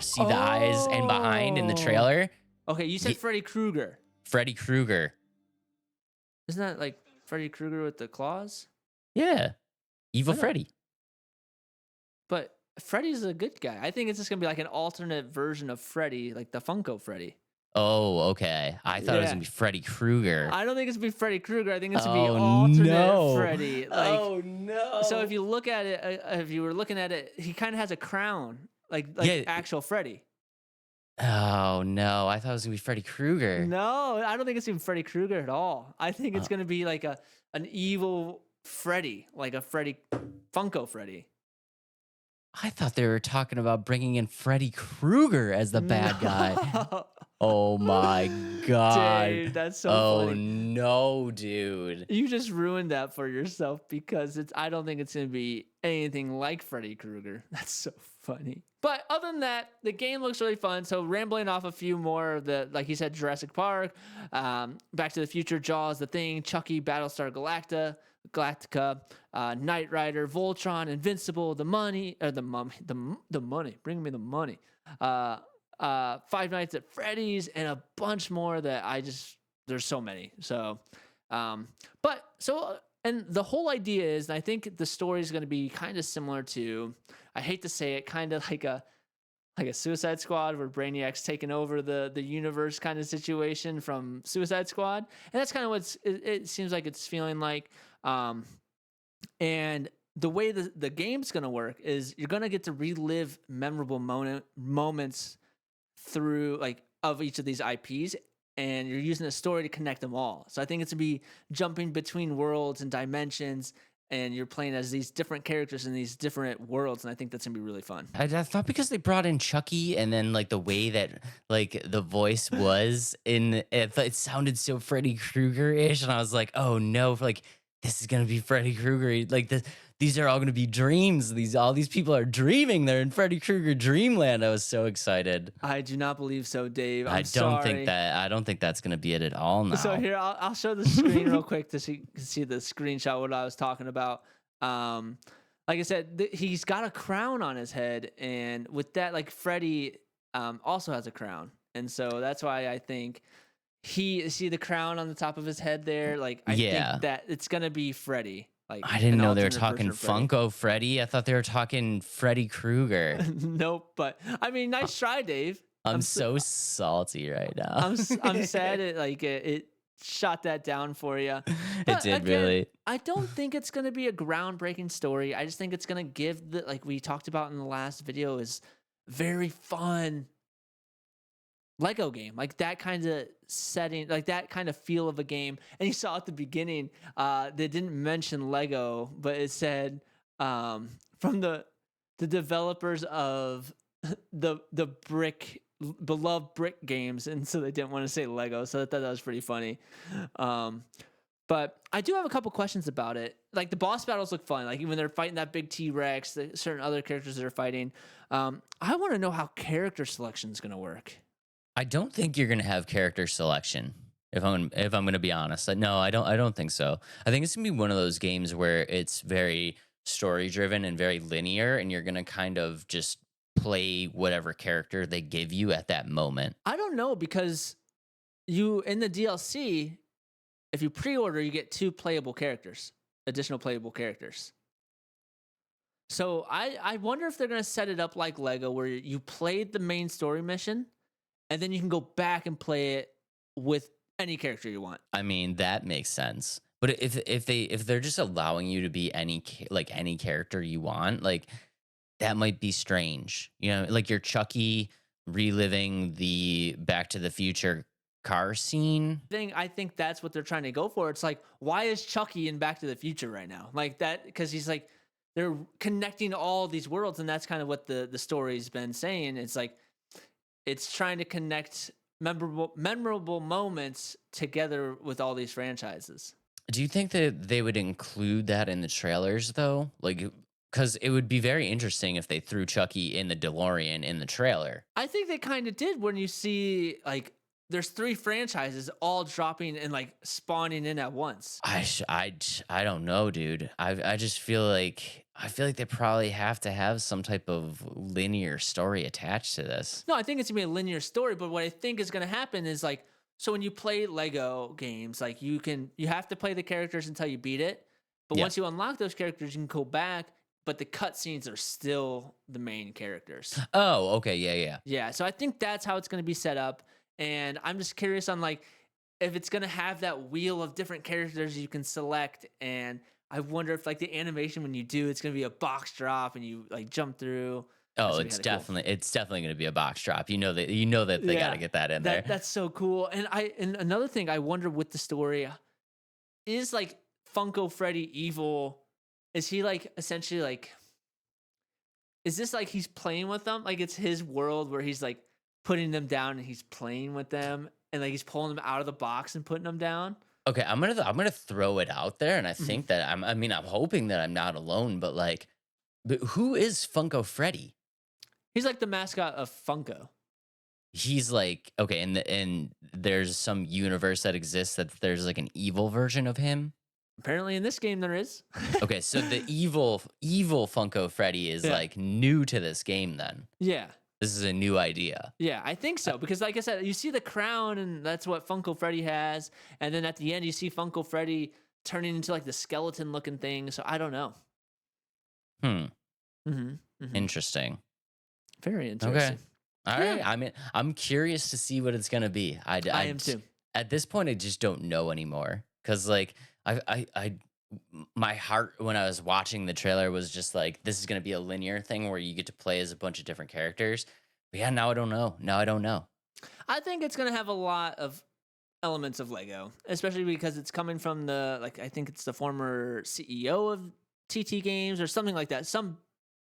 See the eyes and behind in the trailer? Okay, you said Freddy Krueger. Freddy Krueger. Isn't that like Freddy Krueger with the claws? Yeah. Evil Freddy. But Freddy's a good guy. I think it's just gonna be like an alternate version of Freddy, like the Funko Freddy. Oh, okay. I thought it was Yeah. gonna be Freddy Krueger. I don't think it's gonna be Freddy Krueger. I think it's gonna be Oh alternate no! Freddy. Like, Oh no! so if you look at it, if you were looking at it, he kind of has a crown, like Yeah. actual Freddy. Oh no! I thought it was gonna be Freddy Krueger. No, I don't think it's even Freddy Krueger at all. I think it's Uh, gonna be like an evil Freddy, like a Freddy Funko Freddy. I thought they were talking about bringing in Freddy Krueger as the bad guy. No. Oh my god! Dude, that's so Oh funny. no, dude! You just ruined that for yourself because I don't think it's gonna be anything like Freddy Krueger. That's so funny. But other than that, the game looks really fun. So rambling off a few more of the, like you said, Jurassic Park, Back to the Future, Jaws, The Thing, Chucky, Battlestar Galactica, Knight Rider, Voltron, Invincible, The Money, or the Mummy, the Money, bring me the money. Five Nights at Freddy's, and a bunch more that there's so many. So, and the whole idea is, and I think the story is going to be kind of similar to, I hate to say it, kind of like a Suicide Squad where Brainiac's taking over the universe kind of situation from Suicide Squad, and that's kind of what it seems like it's feeling like. And the way the game's going to work is you're going to get to relive memorable moments through of each of these IPs, and you're using a story to connect them all. So I think it's gonna be jumping between worlds and dimensions, and you're playing as these different characters in these different worlds, and I think that's gonna be really fun. I thought because they brought in Chucky and then like the way that like the voice was it sounded so Freddy Krueger-ish, and I was like, oh no, like this is gonna be Freddy Krueger. Like these are all gonna be dreams. All these people are dreaming. They're in Freddy Krueger dreamland. I was so excited. I do not believe so, Dave. I don't think that's gonna be it at all now. So here, I'll show the screen real quick to see the screenshot what I was talking about. Like I said, he's got a crown on his head, and with that, like Freddy also has a crown, and so that's why I think see the crown on the top of his head there. Like I think that it's gonna be Freddy. Like I didn't know they were alternate talking version of Funko Freddy. I thought they were talking Freddy Krueger. Nope, but I mean, nice try, Dave. I'm so salty right now. I'm sad it shot that down for you. It did, really. I don't think it's gonna be a groundbreaking story. I just think it's gonna give like we talked about in the last video, is very fun Lego game, like that kind of setting, like that kind of feel of a game. And you saw at the beginning, they didn't mention Lego, but it said from the developers of the beloved brick games, and so they didn't want to say Lego. So I thought that was pretty funny. But I do have a couple questions about it. Like the boss battles look fun. Like when they're fighting that big T-Rex, the certain other characters that are fighting. I want to know how character selection is going to work. I don't think you're gonna have character selection. If I'm gonna be honest, no, I don't think so. I think it's gonna be one of those games where it's very story driven and very linear, and you're gonna kind of just play whatever character they give you at that moment. I don't know, because you in the DLC, if you pre-order, you get 2 additional playable characters. So I wonder if they're gonna set it up like Lego, where you played the main story mission, and then you can go back and play it with any character you want. I mean, that makes sense. But if they're just allowing you to be any character you want, like that might be strange. You know, like you're Chucky reliving the Back to the Future car scene. I think that's what they're trying to go for. It's like, why is Chucky in Back to the Future right now? Like that, because he's like, they're connecting all these worlds, and that's kind of what the story's been saying. It's like, it's trying to connect memorable moments together with all these franchises. Do you think that they would include that in the trailers though? Like, because it would be very interesting if they threw Chucky in the DeLorean in the trailer. I think they kind of did when you see like there's 3 franchises all dropping and like spawning in at once. I don't know, dude. I just feel like they probably have to have some type of linear story attached to this. No, I think it's gonna be a linear story, but what I think is gonna happen is like, so when you play Lego games, like you have to play the characters until you beat it. But once you unlock those characters, you can go back, but the cutscenes are still the main characters. Oh, okay, yeah. Yeah, so I think that's how it's going to be set up, and I'm just curious on like if it's going to have that wheel of different characters you can select, and I wonder if like the animation when you do, it's going to be a box drop and you like jump through. That's Oh, gonna be it's kinda cool. definitely going to be a box drop. You know that they got to get that in there. That's so cool. And another thing I wonder with the story is like Funko Freddy evil. Is he like essentially like? Is this like he's playing with them? Like it's his world where he's like putting them down and he's playing with them and like he's pulling them out of the box and putting them down. Okay, I'm gonna throw it out there, and I Mm-hmm. think that I'm hoping that I'm not alone, but who is Funko Freddy? He's like the mascot of Funko. He's like, okay, and there's some universe that exists that there's like an evil version of him. Apparently, in this game there is. Okay, so the evil Funko Freddy is Yeah. like new to this game. Then Yeah. this is a new idea. Yeah, I think so. Because like I said, you see the crown and that's what Funko Freddy has. And then at the end you see Funko Freddy turning into like the skeleton looking thing. So I don't know. Interesting. Very interesting. Okay, all right. I mean, I'm curious to see what it's gonna be. I am too. At this point, I just don't know anymore. Cause like my heart when I was watching the trailer was just like, this is gonna be a linear thing where you get to play as a bunch of different characters. But yeah, now I don't know. I think it's going to have a lot of elements of Lego, especially because it's coming from I think it's the former CEO of TT Games or something like that. Some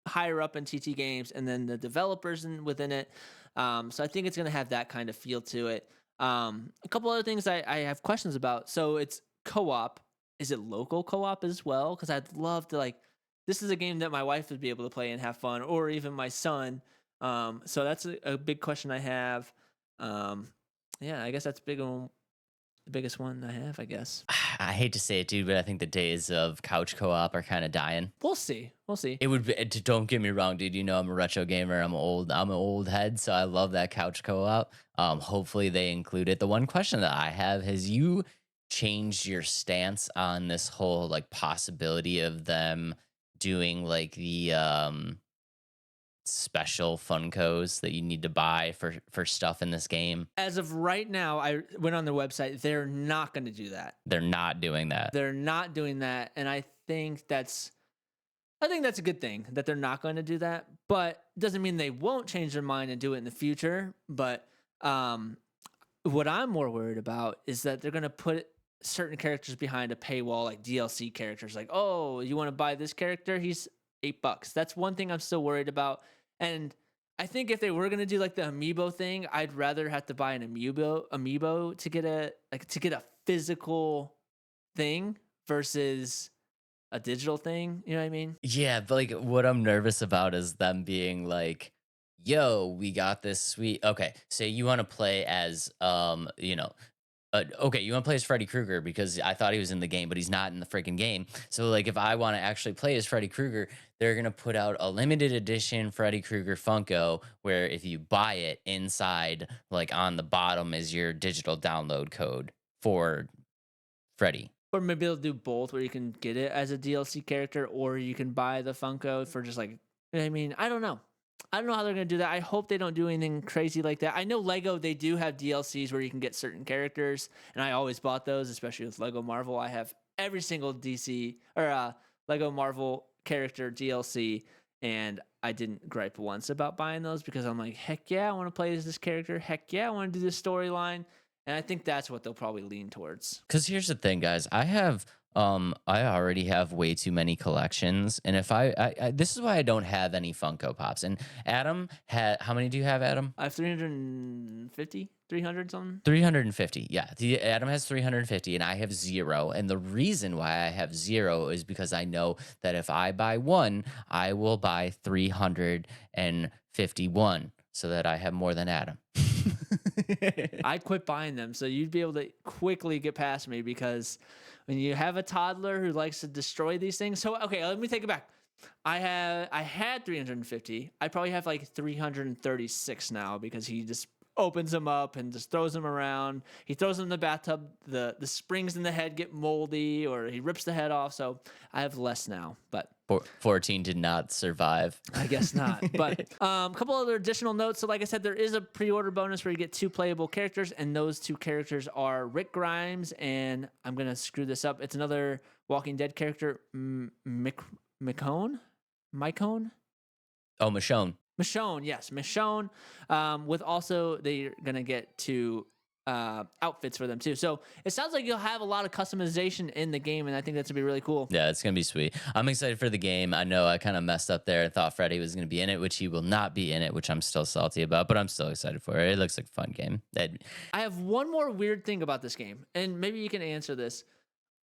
higher up in TT Games and then the developers within it. So I think it's going to have that kind of feel to it. A couple other things I have questions about. So it's co-op. Is it local co-op as well? Because I'd love to this is a game that my wife would be able to play and have fun, or even my son. So that's a big question I have. Yeah, I guess that's the biggest one I have, I guess. I hate to say it, dude, but I think the days of couch co-op are kind of dying. We'll see. It would be, don't get me wrong, dude. You know, I'm a retro gamer. I'm an old head, so I love that couch co-op. Hopefully they include it. The one question that I have, has you changed your stance on this whole like possibility of them doing like the special Funkos that you need to buy for stuff in this game? As of right now, I went on their website. They're not going to do that. They're not doing that. They're not doing that, and I think that's a good thing that they're not going to do that. But it doesn't mean they won't change their mind and do it in the future. But what I'm more worried about is that they're going to put certain characters behind a paywall, like DLC characters. Like, oh, you want to buy this character? He's $8. That's one thing I'm still worried about. And I think if they were gonna do like the amiibo thing, I'd rather have to buy an amiibo to get a physical thing versus a digital thing. You know what I mean? Yeah, but like what I'm nervous about is them being like, yo, we got this sweet. Okay, say you want to play as okay, you want to play as Freddy Krueger because I thought he was in the game, but he's not in the freaking game. So, like, if I want to actually play as Freddy Krueger, they're going to put out a limited edition Freddy Krueger Funko where if you buy it inside, like, on the bottom is your digital download code for Freddy. Or maybe they'll do both where you can get it as a DLC character or you can buy the Funko for just like, you know what I mean? I don't know. I don't know how they're going to do that. I hope they don't do anything crazy like that. I know Lego, they do have DLCs where you can get certain characters, and I always bought those, especially with Lego Marvel. I have every single DC or Lego Marvel character DLC, and I didn't gripe once about buying those because I'm like, heck yeah, I want to play as this character. Heck yeah, I want to do this storyline. And I think that's what they'll probably lean towards. Because here's the thing, guys. I already have way too many collections, and if I this is why I don't have any Funko Pops. And Adam had, how many do you have, Adam? I have 350, 300 something. 350. Yeah, Adam has 350, and I have 0. And the reason why I have 0 is because I know that if I buy one, I will buy 351, so that I have more than Adam. I quit buying them, so you'd be able to quickly get past me because when you have a toddler who likes to destroy these things. So okay, let me take it back. I had 350. I probably have like 336 now because he just opens them up and just throws them around. He throws them in the bathtub. The springs in the head get moldy, or he rips the head off. So I have less now, but 14 did not survive. I guess not. But a couple other additional notes. So like I said, there is a pre-order bonus where you get 2 playable characters, and those 2 characters are Rick Grimes and I'm going to screw this up. It's another Walking Dead character, Michonne? Oh, Michonne. Michonne, yes, Michonne. With also, they're going to get 2 outfits for them too. So it sounds like you'll have a lot of customization in the game, and I think that's gonna be really cool. Yeah, it's gonna be sweet. I'm excited for the game. I know I kind of messed up there and thought Freddy was gonna be in it, which he will not be in it, which I'm still salty about, but I'm still excited for it. It looks like a fun game. I have one more weird thing about this game, and maybe you can answer this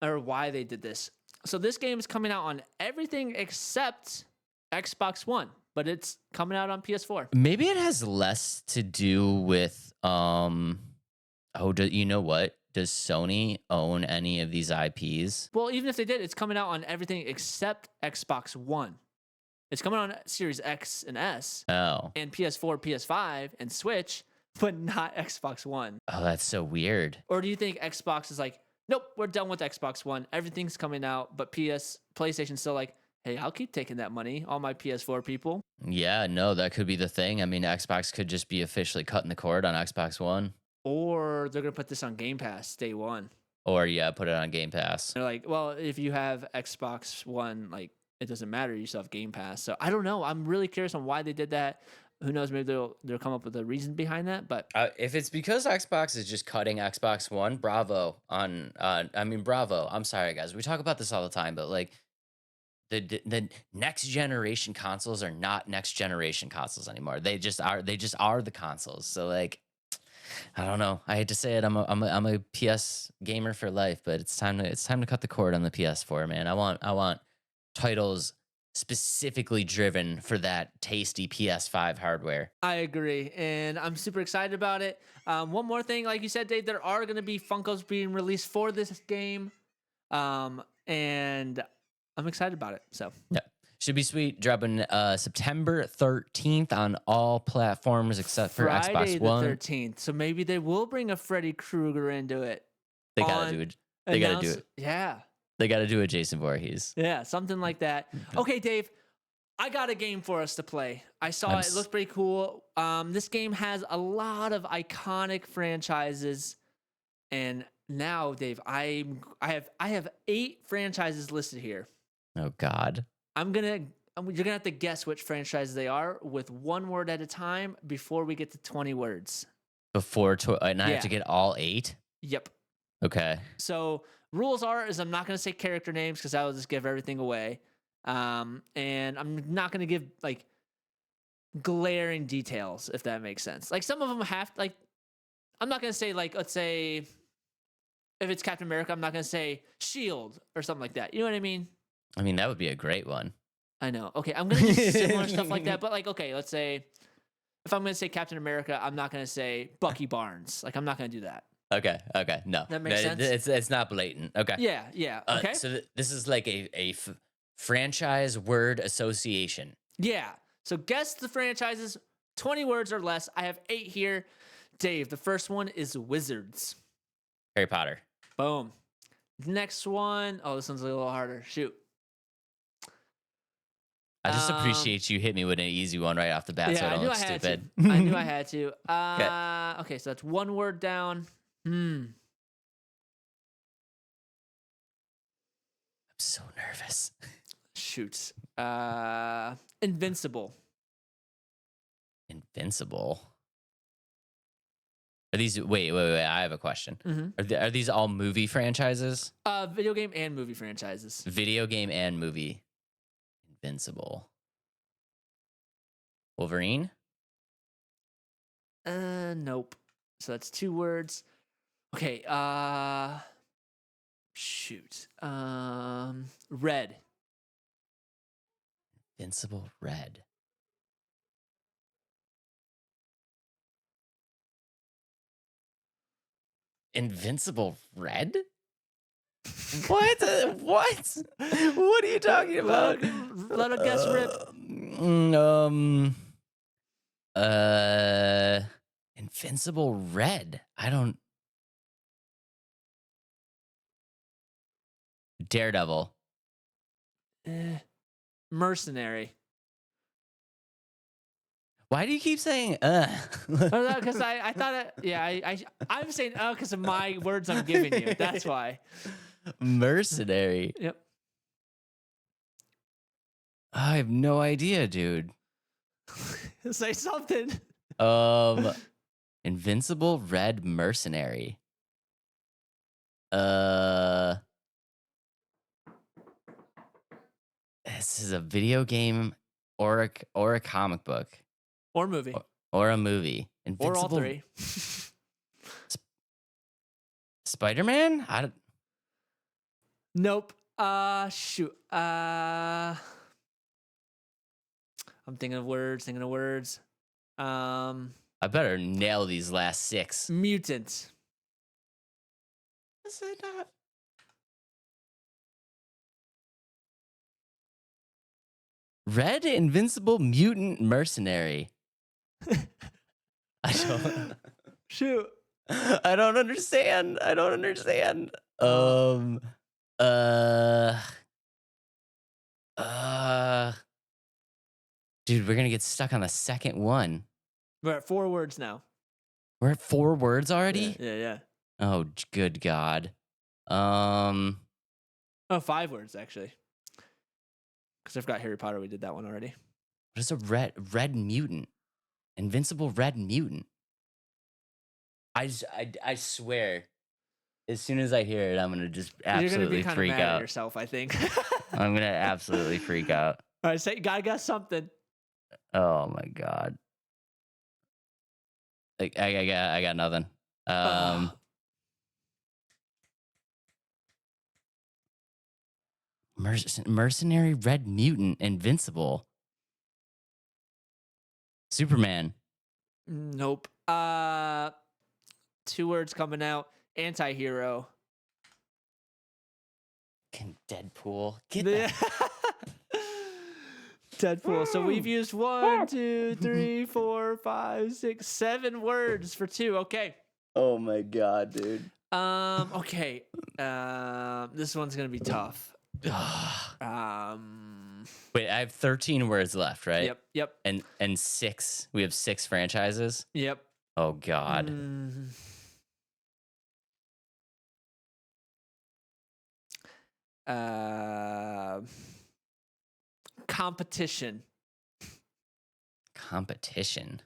or why they did this. So this game is coming out on everything except Xbox One, but it's coming out on PS4. Maybe it has less to do with you know what? Does Sony own any of these IPs? Well, even if they did, it's coming out on everything except Xbox One. It's coming on Series X and S. Oh. And PS4, PS5, and Switch, but not Xbox One. Oh, that's so weird. Or do you think Xbox is like, nope, we're done with Xbox One. Everything's coming out, but PlayStation's still like, hey, I'll keep taking that money, all my PS4 people. Yeah, no, that could be the thing. I mean, Xbox could just be officially cutting the cord on Xbox One. Or they're going to put this on Game Pass day one. Or, yeah, put it on Game Pass. They're like, well, if you have Xbox One, like, it doesn't matter. You still have Game Pass. So I don't know. I'm really curious on why they did that. Who knows? Maybe they'll come up with a reason behind that. But if it's because Xbox is just cutting Xbox One, bravo. Bravo. I'm sorry, guys. We talk about this all the time, but, like, the next generation consoles are not next generation consoles anymore. They just are the consoles. So, like, I don't know. I hate to say it. I'm a PS gamer for life, but it's time to cut the cord on the PS4, man. I want titles specifically driven for that tasty PS5 hardware. I agree, and I'm super excited about it. One more thing, like you said, Dave, there are going to be Funkos being released for this game, and I'm excited about it. So yeah. Should be sweet. Dropping September 13th on all platforms except for Friday Xbox One. the 13th. So maybe they will bring a Freddy Krueger into it. They gotta do it. They gotta do it. Yeah. They gotta do a Jason Voorhees. Yeah, something like that. Okay, Dave, I got a game for us to play. I saw it. It looks pretty cool. This game has a lot of iconic franchises, and now, Dave, I have 8 franchises listed here. Oh God. You're gonna have to guess which franchises they are with 1 word at a time before we get to 20 words. And I have to get all 8? Yep. Okay. So rules is I'm not gonna say character names because that will just give everything away. And I'm not gonna give like glaring details, if that makes sense. Like some of them have like, I'm not gonna say like, let's say if it's Captain America, I'm not gonna say shield or something like that. You know what I mean? I mean, that would be a great one. I know. Okay, I'm gonna do similar stuff like that, but like, okay, let's say if I'm gonna say Captain America, I'm not gonna say Bucky Barnes. Like, I'm not gonna do that. Okay. No. That makes sense? It's not blatant. Okay. Yeah. Okay. So this is like a franchise word association. Yeah. So guess the franchises, 20 words or less. I have 8 here. Dave, the first one is Wizards. Harry Potter. Boom. Next one. Oh, this one's a little harder. Shoot. I just appreciate you hit me with an easy one right off the bat, so I don't look stupid. I knew I had to. Okay, so that's 1 word down. I'm so nervous. Shoot. Invincible. Invincible. Are these? Wait. I have a question. Mm-hmm. Are these all movie franchises? Video game and movie franchises. Video game and movie. Invincible. Wolverine? Nope. So that's 2 words. Okay, shoot. Red. Invincible Red. Invincible Red? What? What? What are you talking about? Let a guess rip. Invincible Red. I don't. Daredevil. mercenary. Why do you keep saying Because I thought I'm saying because of my words I'm giving you. That's why. Mercenary. Yep. I have no idea, dude. Say something. Invincible Red Mercenary. This is a video game or a comic book Or movie. or a movie. Or all Invincible three. Spider-Man? Nope. Shoot. I'm thinking of words. I better nail these last 6. Mutant. Is it not? Red Invincible Mutant Mercenary. I don't. Shoot. I don't understand. Dude, we're gonna get stuck on the second one. We're at 4 words now. We're at 4 words already. Yeah. Oh, good God. Oh, 5 words actually. Because I forgot Harry Potter. We did that one already. What is a red mutant? Invincible Red Mutant. I swear, as soon as I hear it, I'm gonna just You're gonna absolutely be kind of freak mad at out. yourself, I think. I'm gonna absolutely freak out. All right, say I got something. Oh my God. Like I got nothing. Mercenary Red Mutant Invincible. Superman. Nope. 2 words coming out. Anti-hero. Can Deadpool get Yeah. that? Deadpool. So we've used 1, 2, 3, 4, 5, 6, 7 words for 2. Okay. Oh my God, dude. Okay. This one's gonna be tough. Wait, I have 13 words left, right? Yep. And 6. We have 6 franchises. Yep. Oh God. Competition. Competition.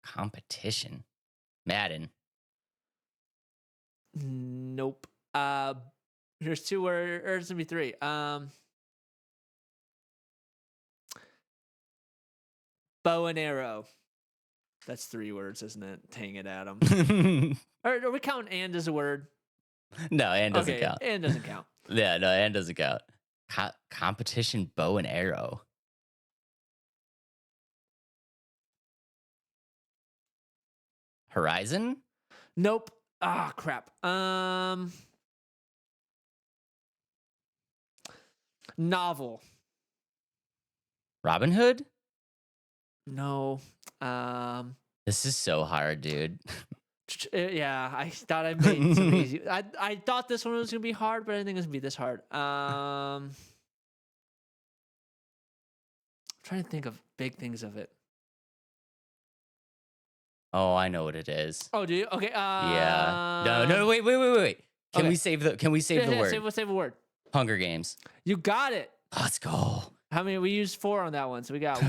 Competition. Madden. Nope. Here's 2 words. Or it's gonna be 3. Bow and arrow. That's 3 words, isn't it? Dang it, Adam. Are we counting and as a word? No, and doesn't count. And doesn't count. Yeah, no, and doesn't count. Competition bow and arrow. Horizon? Nope. Ah, crap. Novel. Robin Hood? No. This is so hard, dude. Yeah, I thought I made some easy. I thought this one was gonna be hard, but I didn't think it was gonna be this hard. Trying to think of big things of it. Oh, I know what it is. Oh, do you? Okay. Yeah. No, wait. Can Okay. we save the word? Save a word. Hunger Games. You got it. Let's go. How many? We used 4 on that one, so we got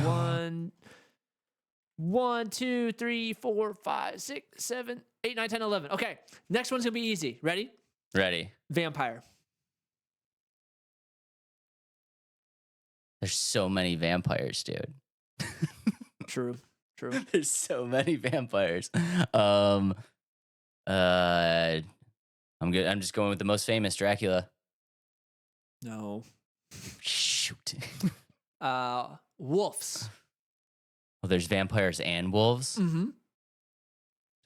1, 2, 3, 4, 5, 6, 7, 8, 9, 10, 11. Okay, next one's gonna be easy. Ready? Ready. Vampire. There's so many vampires, dude. True. There's so many vampires. I'm good. I'm just going with the most famous, Dracula. No. Shoot. Wolves. Well, there's vampires and wolves. Mm-hmm.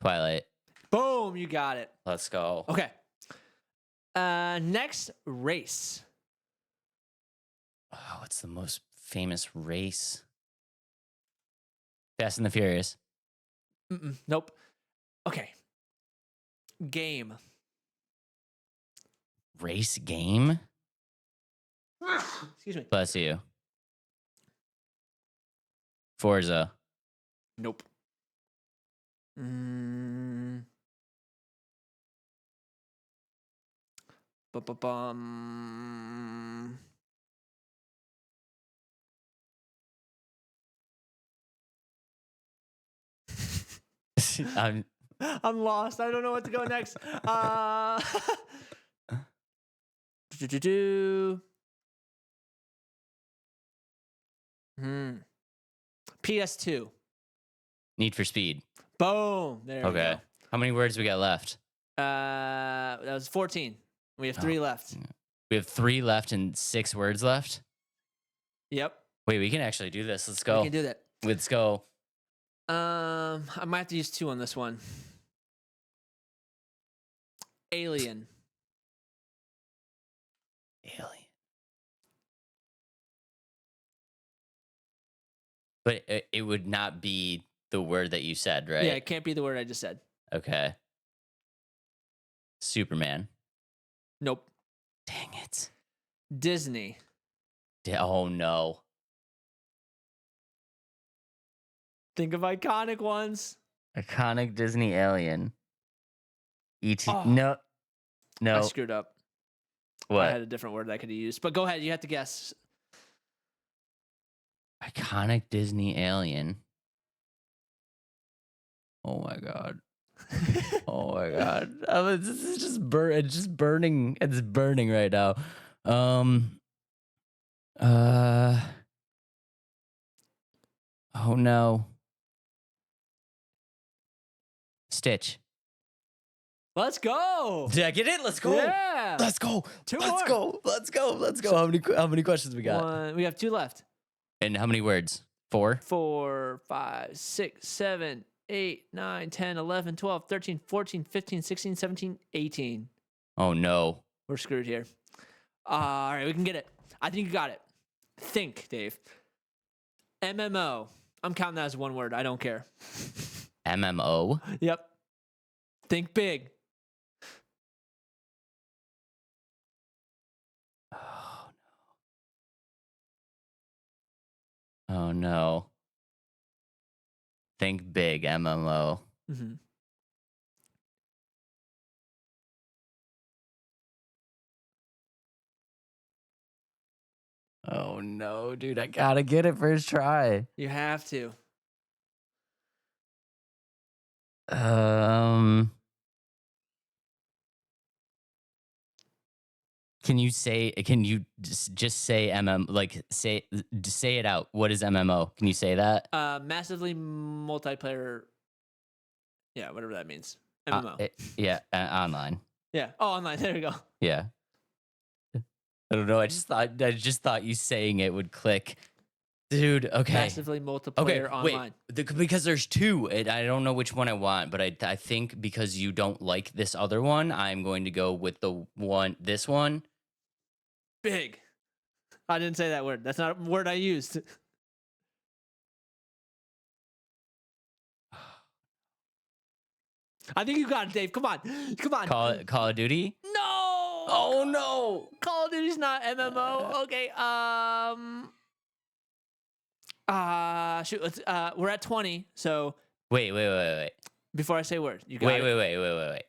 Twilight. Boom, you got it. Let's go. Okay. Next, race. Oh, what's the most famous race? Fast and the Furious. Nope. Okay. Game. Race game? Excuse me. Bless you. Forza. Nope. Bum. I'm I'm lost. I don't know what to go next. PS2. Need for Speed. Boom. There we Okay. go. How many words we got left? That was 14. We have 3 left. We have 3 left and 6 words left. Yep. Wait, we can actually do this. Let's We go. can do that. Let's go. I might have to use 2 on this one. Alien. But it would not be the word that you said, right? Yeah, it can't be the word I just said. Okay. Superman. Nope. Dang it. Disney. Oh no. Think of iconic ones. Iconic Disney alien. E.T. Oh. No. I No. screwed up. What? I had a different word that I could have used. But go ahead. You have to guess. Iconic Disney alien. Oh my god. Oh my god. This is just it's just burning. It's burning right now. Oh no. Stitch. Let's go. Did I get it? Let's go. Yeah. Let's go. 2 Let's more. go. Let's go. Let's go. How many questions we got? We have 2 left. And how many words? 4? 4, 5, 6, 7, 8, 9, 10, 11, 12, 13, 14, 15, 16, 17, 18. Oh no. We're screwed here. All right, we can get it. I think you got it. Think, Dave. MMO. I'm counting that as one word. I don't care. MMO? Yep. Think big. Oh no. Think big, MMO. Mm-hmm. Oh no, dude. I gotta get it first try. You have to. Can you just say like say it out? What is MMO? Can you say that? Massively multiplayer. Yeah, whatever that means. MMO. Online. Yeah. Oh, online. There we go. Yeah. I don't know. I just thought you saying it would click. Dude, okay. Massively multiplayer online. Wait, because there's 2. And I don't know which one I want, but I think because you don't like this other one, I'm going to go with this one. Big. I didn't say that word. That's not a word I used. I think you got it, Dave. Come on. Come on. Call of Duty? No. Oh no. Call of Duty's not MMO. Okay. Shoot. Let's. We're at 20. So. Wait. Before I say word, you got it. Wait.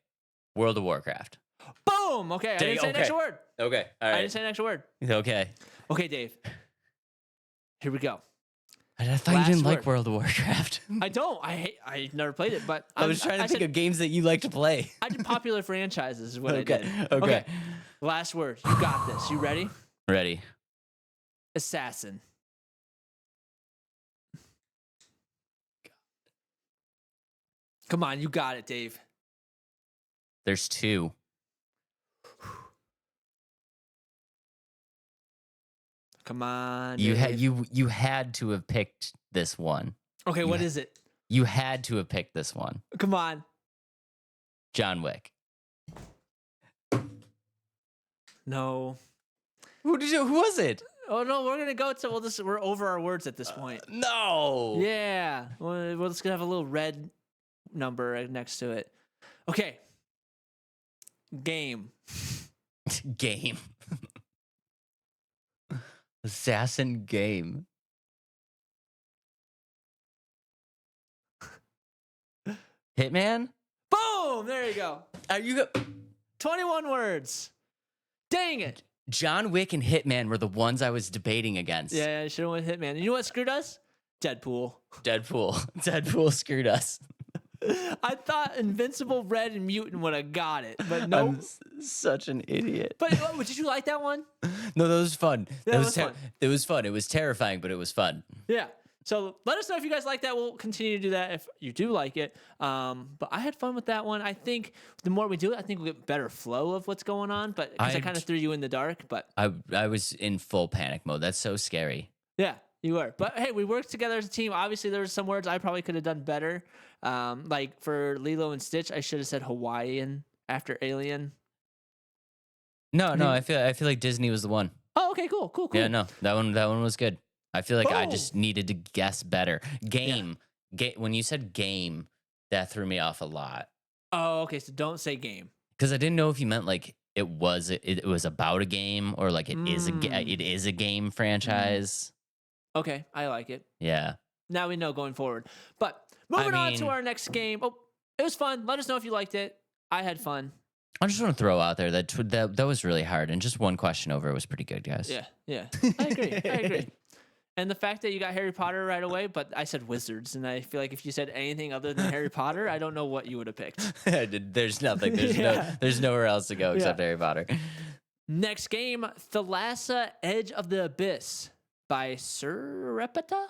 World of Warcraft. Boom. Okay. I didn't say an extra word. Okay. All right. I didn't say an extra word. Okay. Okay, Dave. Here we go. I thought Last you didn't word. like World of Warcraft. I don't. I never played it, but I was trying to think of games that you like to play. I did popular franchises is what I Okay. did. Okay. Last word. You got this. You ready? Ready. Assassin. Come on, you got it, Dave. There's 2. Come on. You Dave. you had to have picked this one. Okay, what is it? You had to have picked this one. Come on. John Wick. No. Who was it? Oh no, we're gonna go to we're over our words at this point. No. Yeah. We're just gonna have a little red number right next to it. Okay. Game. Game. Assassin game. Hitman? Boom! There you go. Are you 21 words. Dang it. John Wick and Hitman were the ones I was debating against. Yeah, I should have went Hitman. And you know what screwed us? Deadpool. Deadpool screwed us. I thought Invincible, Red, and Mutant would have got it, but no. I'm such an idiot. But did you like that one? No, that was fun. Yeah, That it was was fun. It was fun. It was terrifying, but it was fun. Yeah. So let us know if you guys like that. We'll continue to do that if you do like it. But I had fun with that one. I think the more we do it, I think we'll get better flow of what's going on. But because I kind of threw you in the dark, but I was in full panic mode. That's so scary. yeah, you were. But hey, we worked together as a team. Obviously, there were some words I probably could have done better. Like for Lilo and Stitch, I should have said Hawaiian after Alien. No, I feel like Disney was the one. Oh, okay, cool. Yeah, no, that one was good. I feel like I Boom. just needed to guess better. Game. When you said game, that threw me off a lot. Oh, okay. So don't say game. Because I didn't know if you meant like it was about a game or like it is a game franchise. Okay, I like it. Yeah. Now we know going forward. But moving on to our next game. Oh, it was fun. Let us know if you liked it. I had fun. I just want to throw out there that was really hard, and just one question over was pretty good, guys. Yeah. I agree. And the fact that you got Harry Potter right away, but I said wizards, and I feel like if you said anything other than Harry Potter, I don't know what you would have picked. There's nothing. Yeah. There's nowhere else to go except Yeah. Harry Potter. Next game, Thalassa Edge of the Abyss by Serpeta?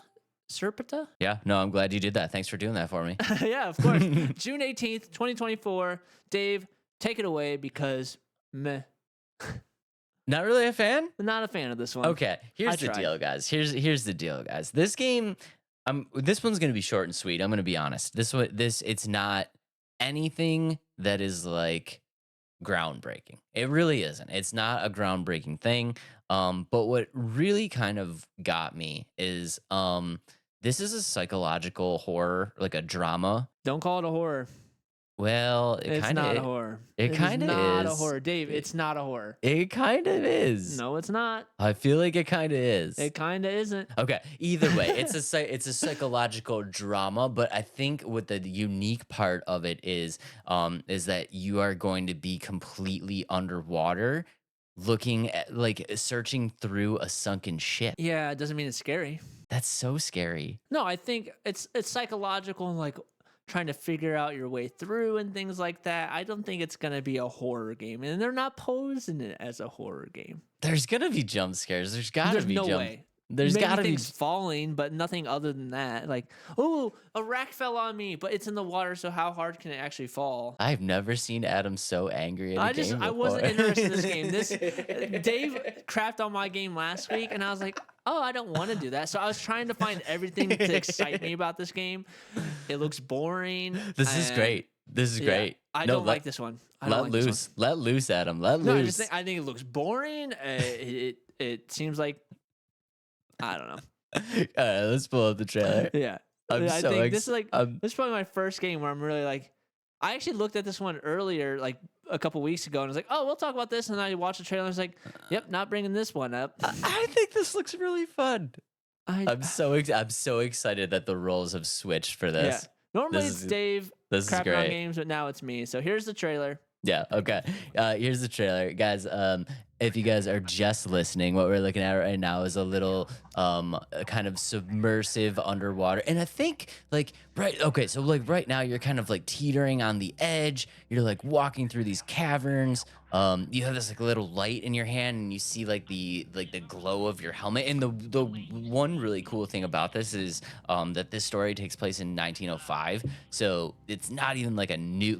Yeah, no, I'm glad you did that. Thanks for doing that for me. Yeah, of course. June 18th, 2024. Dave, take it away because meh. Not really a fan? Not a fan of this one. Okay, here's the tried. deal, guys. Here's the deal, guys. This game, this one's gonna be short and sweet. I'm gonna be honest. It's not anything that is like groundbreaking. It really isn't. It's not a groundbreaking thing. But what really kind of got me is this is a psychological horror, like a drama. Don't call it a horror. Well, It's not a horror. It kind of is. not a horror. Dave, it's not a horror. It kind of is. No, it's not. I feel like it kind of is. It kind of isn't. Okay. Either way, it's a psychological drama, but I think what the unique part of it is that you are going to be completely underwater, looking at like searching through a sunken ship. Yeah, it doesn't mean it's scary. That's so scary. No, I think it's psychological and like trying to figure out your way through and things like that. I don't think it's gonna be a horror game, and they're not posing it as a horror game. There's gonna be jump scares. There's gotta be no jump. way. There's Maybe gotta be. things falling, but nothing other than that. Like, oh, a rack fell on me, but it's in the water, so how hard can it actually fall? I've never seen Adam so angry at a game I wasn't before. interested in this game. Dave crapped on my game last week, and I was like, oh, I don't want to do that. So I was trying to find everything to excite me about this game. It looks boring. This is great. This is Yeah, great. I don't like this one. I don't Let like this one. loose. Let loose, Adam. Let No, loose. I think it looks boring. It seems like I don't know. All right, let's pull up the trailer. Yeah, I'm I so think this is like I'm- this is probably my first game where I'm really like. I actually looked at this one earlier, like a couple weeks ago, and I was like, "Oh, we'll talk about this." And I watched the trailer, and I was like, "Yep, not bringing this one up." I think this looks really fun. I'm I'm so excited that the roles have switched for this. Yeah. Normally This it's is- Dave This is crapping on great. games, but now it's me. So here's the trailer. Yeah, okay. Here's the trailer. Guys, if you guys are just listening, what we're looking at right now is a little kind of submersive underwater. And I think so right now you're kind of like teetering on the edge. You're like walking through these caverns. You have this like little light in your hand and you see like the glow of your helmet. And the one really cool thing about this is that this story takes place in 1905. So it's not even like a new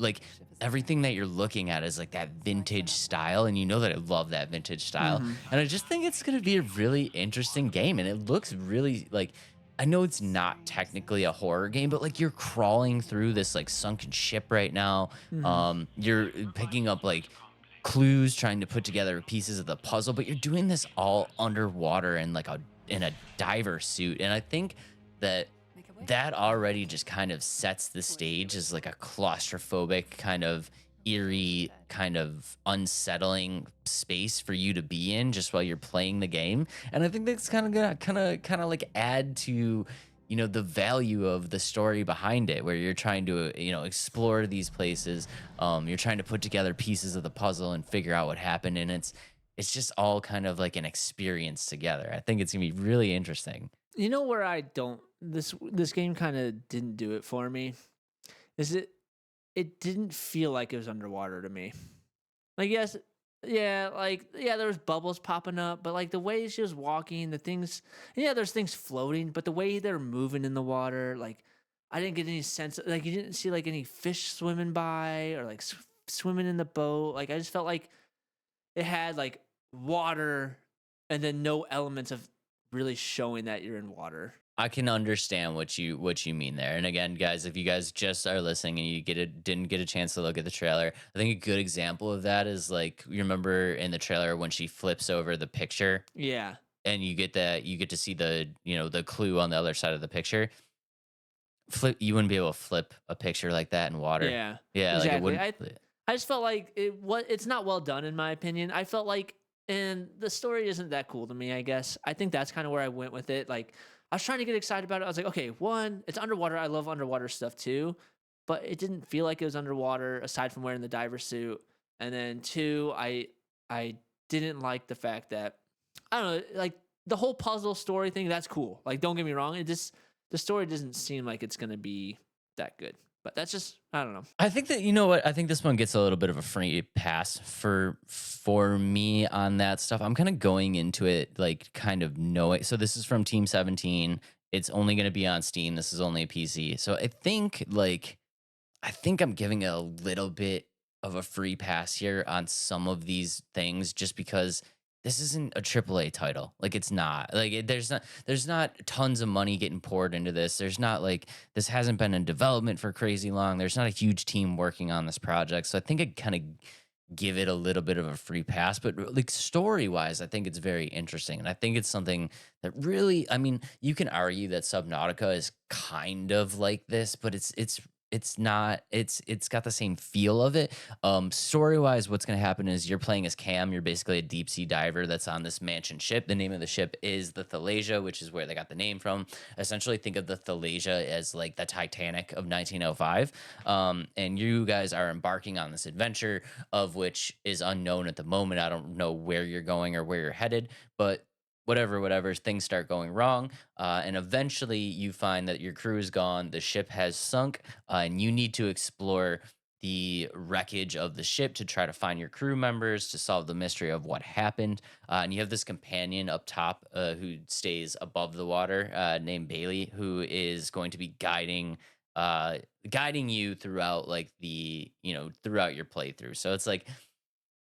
everything that you're looking at is like that vintage style, and you know that I love that vintage style. And I just think it's gonna be a really interesting game, and it looks really like, I know it's not technically a horror game, but like you're crawling through this like sunken ship right now. You're picking up like clues, trying to put together pieces of the puzzle, but you're doing this all underwater in like in a diver suit. And I think that already just kind of sets the stage as like a claustrophobic kind of eerie, kind of unsettling space for you to be in just while you're playing the game. And I think that's kind of gonna kind of like add to, the value of the story behind it, where you're trying to, explore these places. You're trying to put together pieces of the puzzle and figure out what happened, and it's just all kind of like an experience together. I think it's gonna be really interesting. You know where I don't this game kind of didn't do it for me. Is it didn't feel like it was underwater to me. Like yes, yeah, like yeah, there was bubbles popping up, but like the way she was walking, the things, yeah, there's things floating, but the way they're moving in the water, like I didn't get any sense. Like you didn't see like any fish swimming by or like swimming in the boat. Like I just felt like it had like water and then no elements of really showing that you're in water. I can understand what you mean there. And again, guys, if you guys just are listening and you didn't get a chance to look at the trailer, I think a good example of that is like you remember in the trailer when she flips over the picture Yeah, and you get to see the clue on the other side of the picture. You wouldn't be able to flip a picture like that in water. yeah, Yeah, like it exactly. wouldn't. I just felt like it's not well done in my opinion. I felt like and the story isn't that cool to me, I guess. I think that's kind of where I went with it. Like I was trying to get excited about it. I was like, okay, one, it's underwater. I love underwater stuff too, but it didn't feel like it was underwater aside from wearing the diver suit. And then two, I didn't like the fact that I don't know, like the whole puzzle story thing, that's cool. Like don't get me wrong, it just the story doesn't seem like it's going to be that good. But that's just I don't know. I think that, you know what, I think this one gets a little bit of a free pass for me on that stuff. I'm kind of going into it like kind of knowing. So this is from Team 17. It's only going to be on Steam. This is only a PC. So I think I'm giving it a little bit of a free pass here on some of these things just because this isn't a AAA title. Like it's not. Like there's not tons of money getting poured into this. There's not like this hasn't been in development for crazy long. There's not a huge team working on this project. So I think I kind of give it a little bit of a free pass, but like story-wise, I think it's very interesting. And I think it's something that really, I mean, you can argue that Subnautica is kind of like this, but it's not it's got the same feel of it. Story wise, what's going to happen is you're playing as Cam. You're basically a deep sea diver that's on this mansion ship. The name of the ship is the Thalassa, which is where they got the name from. Essentially think of the Thalassa as like the Titanic of 1905. And you guys are embarking on this adventure, of which is unknown at the moment. I don't know where you're going or where you're headed, but whatever, things start going wrong. And eventually you find that your crew is gone, the ship has sunk, and you need to explore the wreckage of the ship to try to find your crew members to solve the mystery of what happened. And you have this companion up top who stays above the water named Bailey, who is going to be guiding you throughout like throughout your playthrough. So it's like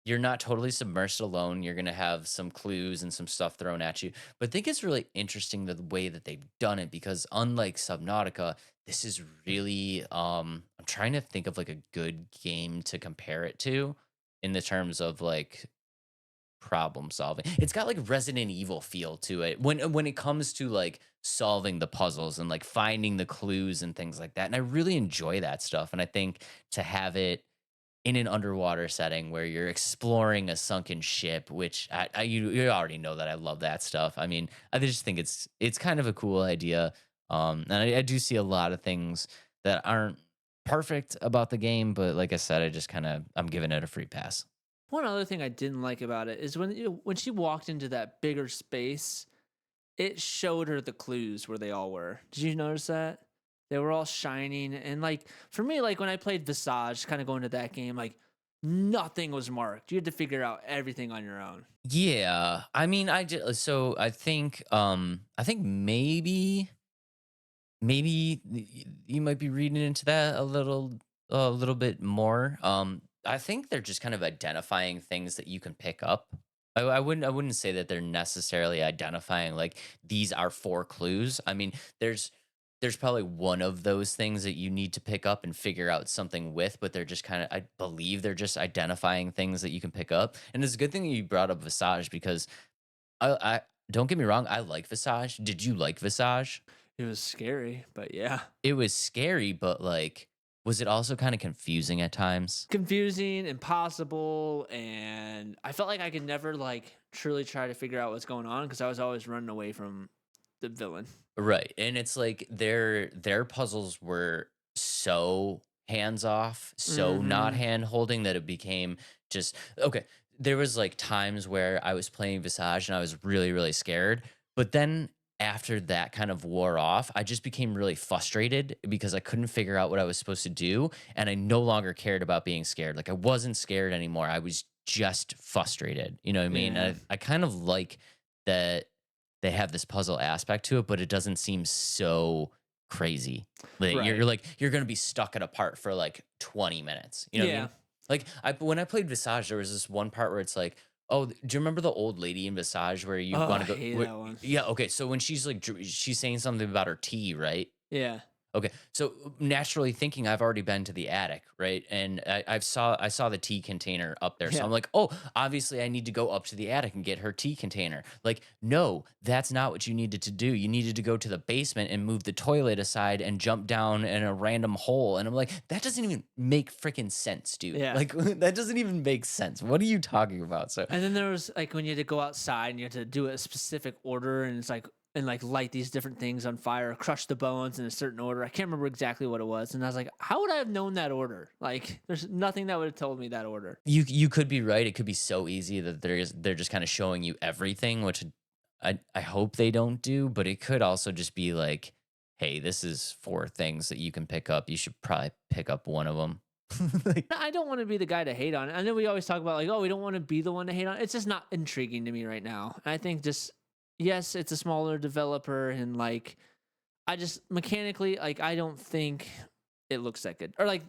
you're not totally submersed alone. You're going to have some clues and some stuff thrown at you. But I think it's really interesting the way that they've done it because unlike Subnautica, this is really I'm trying to think of like a good game to compare it to in the terms of like problem solving. It's got like Resident Evil feel to it when it comes to like solving the puzzles and like finding the clues and things like that. And I really enjoy that stuff. And I think to have it in an underwater setting where you're exploring a sunken ship, which you already know that I love that stuff. I mean, I just think it's kind of a cool idea. And I do see a lot of things that aren't perfect about the game, but like I said, I'm giving it a free pass. One other thing I didn't like about it is when she walked into that bigger space, it showed her the clues where they all were. Did you notice that? They were all shining. And like for me, like when I played Visage, kind of going to that game, like nothing was marked. You had to figure out everything on your own. Yeah, I mean, I think maybe you might be reading into that a little bit more. I think they're just kind of identifying things that you can pick up. I wouldn't say that they're necessarily identifying like these are four clues. I mean, there's probably one of those things that you need to pick up and figure out something with, but they're just kind of, I believe they're just identifying things that you can pick up. And it's a good thing that you brought up Visage because I don't get me wrong, I like Visage. Did you like Visage? It was scary, but yeah. It was scary, but like Was it also kind of confusing at times? Confusing, impossible, and I felt like I could never like truly try to figure out what's going on because I was always running away from the villain. Right. And it's like their puzzles were so hands off, so not Mm-hmm. hand holding that it became just okay. There was like times where I was playing Visage and I was really, really scared. But then after that kind of wore off, I just became really frustrated because I couldn't figure out what I was supposed to do. And I no longer cared about being scared. Like I wasn't scared anymore. I was just frustrated. You know what I mean? Yeah. I kind of like that they have this puzzle aspect to it, but it doesn't seem so crazy. Like Right. you're like you're gonna be stuck at a part for like 20 minutes. You know what I Yeah. mean? Like when I played Visage, there was this one part where it's like, oh, do you remember the old lady in Visage where you Oh, want I to go? hate that one. Yeah, okay. So when she's like she's saying something about her tea, right? Yeah. Okay, so naturally thinking, I've already been to the attic, right? And I saw the tea container up there, so Yeah. I'm like, oh, obviously I need to go up to the attic and get her tea container. Like, no, that's not what you needed to do. You needed to go to the basement and move the toilet aside and jump down in a random hole. And I'm like, that doesn't even make freaking sense, dude. Yeah. Like that doesn't even make sense. What are you talking about? So And then there was like when you had to go outside and you had to do a specific order and it's like and like light these different things on fire, crush the bones in a certain order. I can't remember exactly what it was. And I was like, how would I have known that order? Like there's nothing that would have told me that order. you could be right. It could be so easy that they're just kind of showing you everything, which I hope they don't do, but it could also just be like, hey, this is 4 things that you can pick up. You should probably pick up one of them. Like, I don't want to be the guy to hate on it. I know we always talk about like, oh, we don't want to be the one to hate on it. It's just not intriguing to me right now. And I think just yes, it's a smaller developer and like I just mechanically like I don't think it looks that good. Or like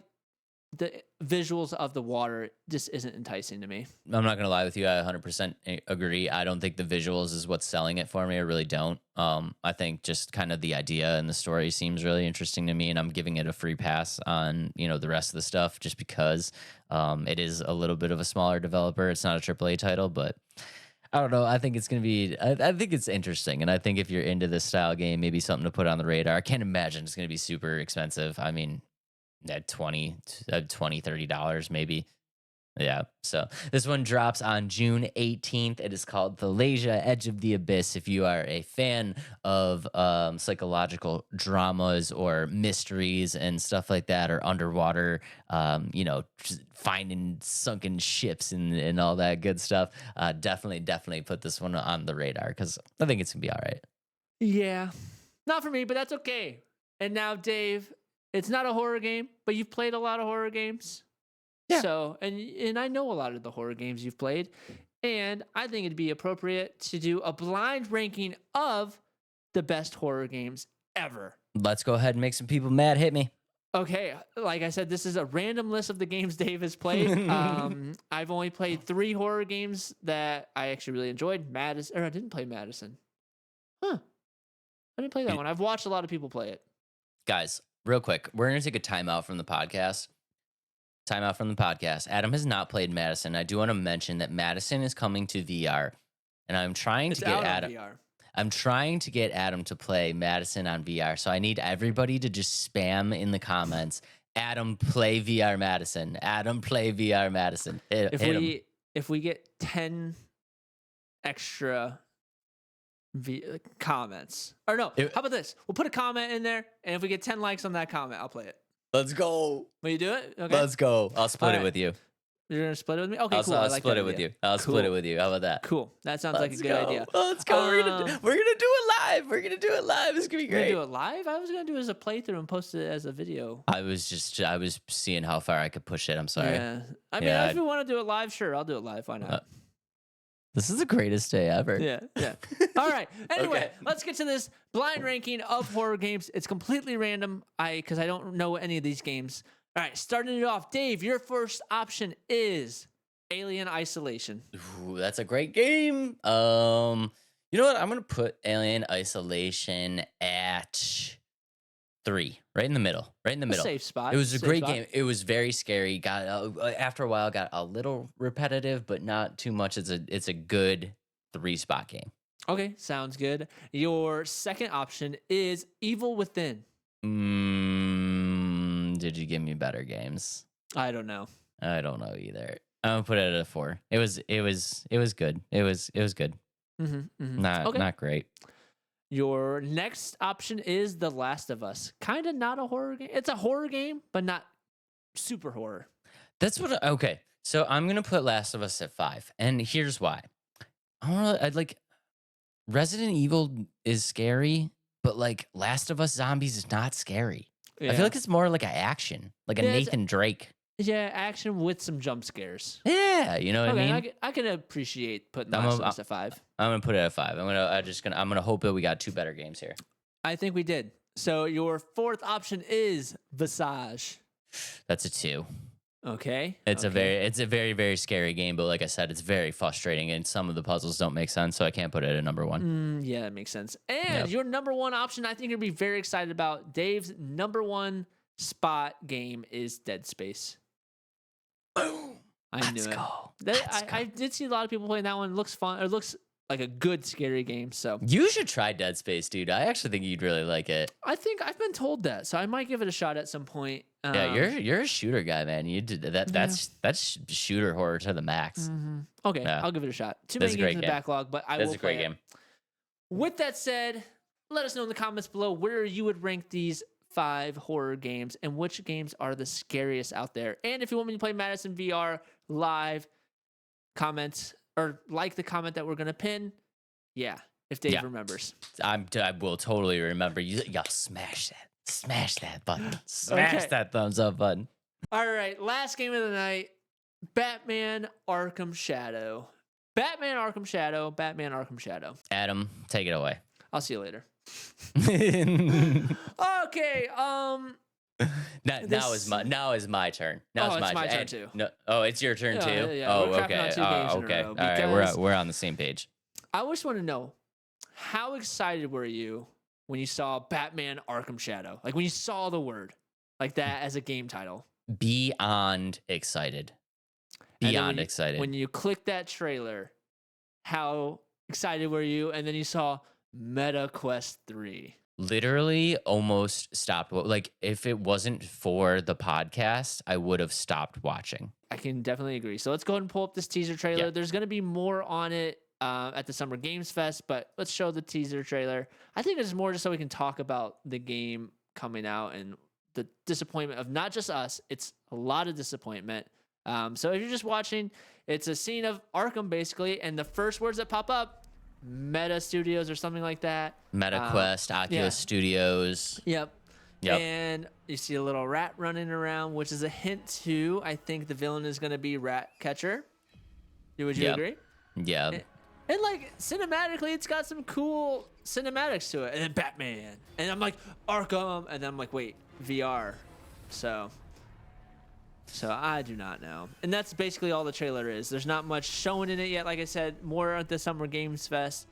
the visuals of the water just isn't enticing to me. I'm not gonna lie with you. I 100% agree. I don't think the visuals is what's selling it for me. I really don't. I think just kind of the idea and the story seems really interesting to me, and I'm giving it a free pass on the rest of the stuff just because it is a little bit of a smaller developer. It's not a AAA title, but I don't know. I think it's going to be, I think it's interesting. And I think if you're into this style game, maybe something to put on the radar. I can't imagine it's going to be super expensive. I mean, at $20, $30 maybe. Yeah. So this one drops on June 18th. It is called Thalassa, Edge of the Abyss. If you are a fan of psychological dramas or mysteries and stuff like that, or underwater, just finding sunken ships and all that good stuff, definitely put this one on the radar because I think it's going to be all right. Yeah. Not for me, but that's okay. And now, Dave, it's not a horror game, but you've played a lot of horror games. Yeah. So, and I know a lot of the horror games you've played, and I think it'd be appropriate to do a blind ranking of the best horror games ever. Let's go ahead and make some people mad. Hit me. Okay, like I said, this is a random list of the games Dave has played. I've only played 3 horror games that I actually really enjoyed. Madison, or I didn't play Madison. Huh. I didn't play that one. I've watched a lot of people play it. Guys, real quick, we're going to take a timeout from the podcast. Adam has not played Madison. I do want to mention that Madison is coming to VR, and I'm trying to get Adam. VR. I'm trying to get Adam to play Madison on VR. So I need everybody to just spam in the comments, Adam play VR Madison. Adam play VR Madison. Hit him. If we get 10 extra comments, or no, how about this? We'll put a comment in there, and if we get 10 likes on that comment, I'll play it. Let's go. Will you do it? Okay. Let's go. I'll split it with you. You're gonna split it with me? Okay, cool. I'll like split that it with idea. you. I'll split it with you. How about that? Cool. That sounds like a good idea. Let's go. We're gonna do it live. We're gonna do it live. It's gonna be We're great. gonna do it live? I was gonna do it as a playthrough and post it as a video. I was seeing how far I could push it. I'm sorry. Yeah. I mean, Yeah, if you want to do it live, sure, I'll do it live. Why not? This is the greatest day ever. Yeah. All right. Anyway, Okay. let's get to this blind ranking of horror games. It's completely random. Because I don't know any of these games. All right, starting it off, Dave. Your first option is Alien Isolation. Ooh, that's a great game. You know what? I'm gonna put Alien Isolation at 3, right in the middle. Right in the middle. Safe spot. It was a Safe great spot. game. It was very scary. Got after a while, got a little repetitive, but not too much. It's a good 3-spot game. Okay, sounds good. Your second option is Evil Within. did you give me better games? I don't know. I don't know either. I'm gonna put it at a 4. It was good. It was good. Not great. Your next option is The Last of Us. Kind of not a horror game. It's a horror game, but not super horror. That's what. Okay, so I'm gonna put Last of Us at 5, and here's why. I'd like Resident Evil is scary, but like Last of Us Zombies is not scary. I feel like it's more like an action, like a Nathan Drake. Yeah, action with some jump scares. Yeah, you know what I mean. I can appreciate putting Last of Us at 5. I'm gonna put it at 5. I'm gonna hope that we got 2 better games here. I think we did. So your fourth option is Visage. That's a 2. Okay. It's a very, very scary game, but like I said, it's very frustrating, and some of the puzzles don't make sense, so I can't put it at number 1. Yeah, that makes sense. And your number 1 option, I think you'll be very excited about. Dave's number 1 spot game is Dead Space. Boom. Let's go. I did see a lot of people playing that one. It looks fun. It looks like a good scary game. So you should try Dead Space, dude. I actually think you'd really like it. I think I've been told that, so I might give it a shot at some point. Yeah, you're a shooter guy, man. You did that. That's shooter horror to the max. Okay, Yeah. I'll give it a shot. Too many games in the backlog, but I will. That's a great game. With that said, let us know in the comments below where you would rank these 5 horror games and which games are the scariest out there. And if you want me to play Madison VR live, comment or like the comment that we're gonna pin. Yeah, if Dave remembers. I will totally remember. Y'all smash that button, smash that thumbs up button. All right, last game of the night: Batman Arkham Shadow. Batman Arkham Shadow. Adam, take it away. I'll see you later. Okay. Now is my turn. Now it's my turn too. No, it's your turn too. Yeah. Oh, We're cracking okay. out 2 games in a Okay. row All right. We're on the same page. I just want to know, how excited were you when you saw Batman Arkham Shadow? Like when you saw the word like that as a game title? Beyond excited. Excited. When you clicked that trailer, how excited were you? And then you saw Meta Quest 3. Literally almost stopped. Like if it wasn't for the podcast, I would have stopped watching. I can definitely agree. So let's go ahead and pull up this teaser trailer. Yeah. There's going to be more on it at the Summer Games Fest, but let's show the teaser trailer. I think it's more just so we can talk about the game coming out and the disappointment of not just us. It's a lot of disappointment. So if you're just watching, it's a scene of Arkham basically, and the first words that pop up, Meta Studios or something like that. Meta Quest, Oculus Studios. Yep. And you see a little rat running around, which is a hint to, I think the villain is going to be Ratcatcher. Would you agree? Yeah. And like cinematically, it's got some cool cinematics to it. And then Batman. And I'm like, Arkham. And then I'm like, wait, VR. So I do not know. And that's basically all the trailer is. There's not much showing in it yet. Like I said, more at the Summer Games Fest.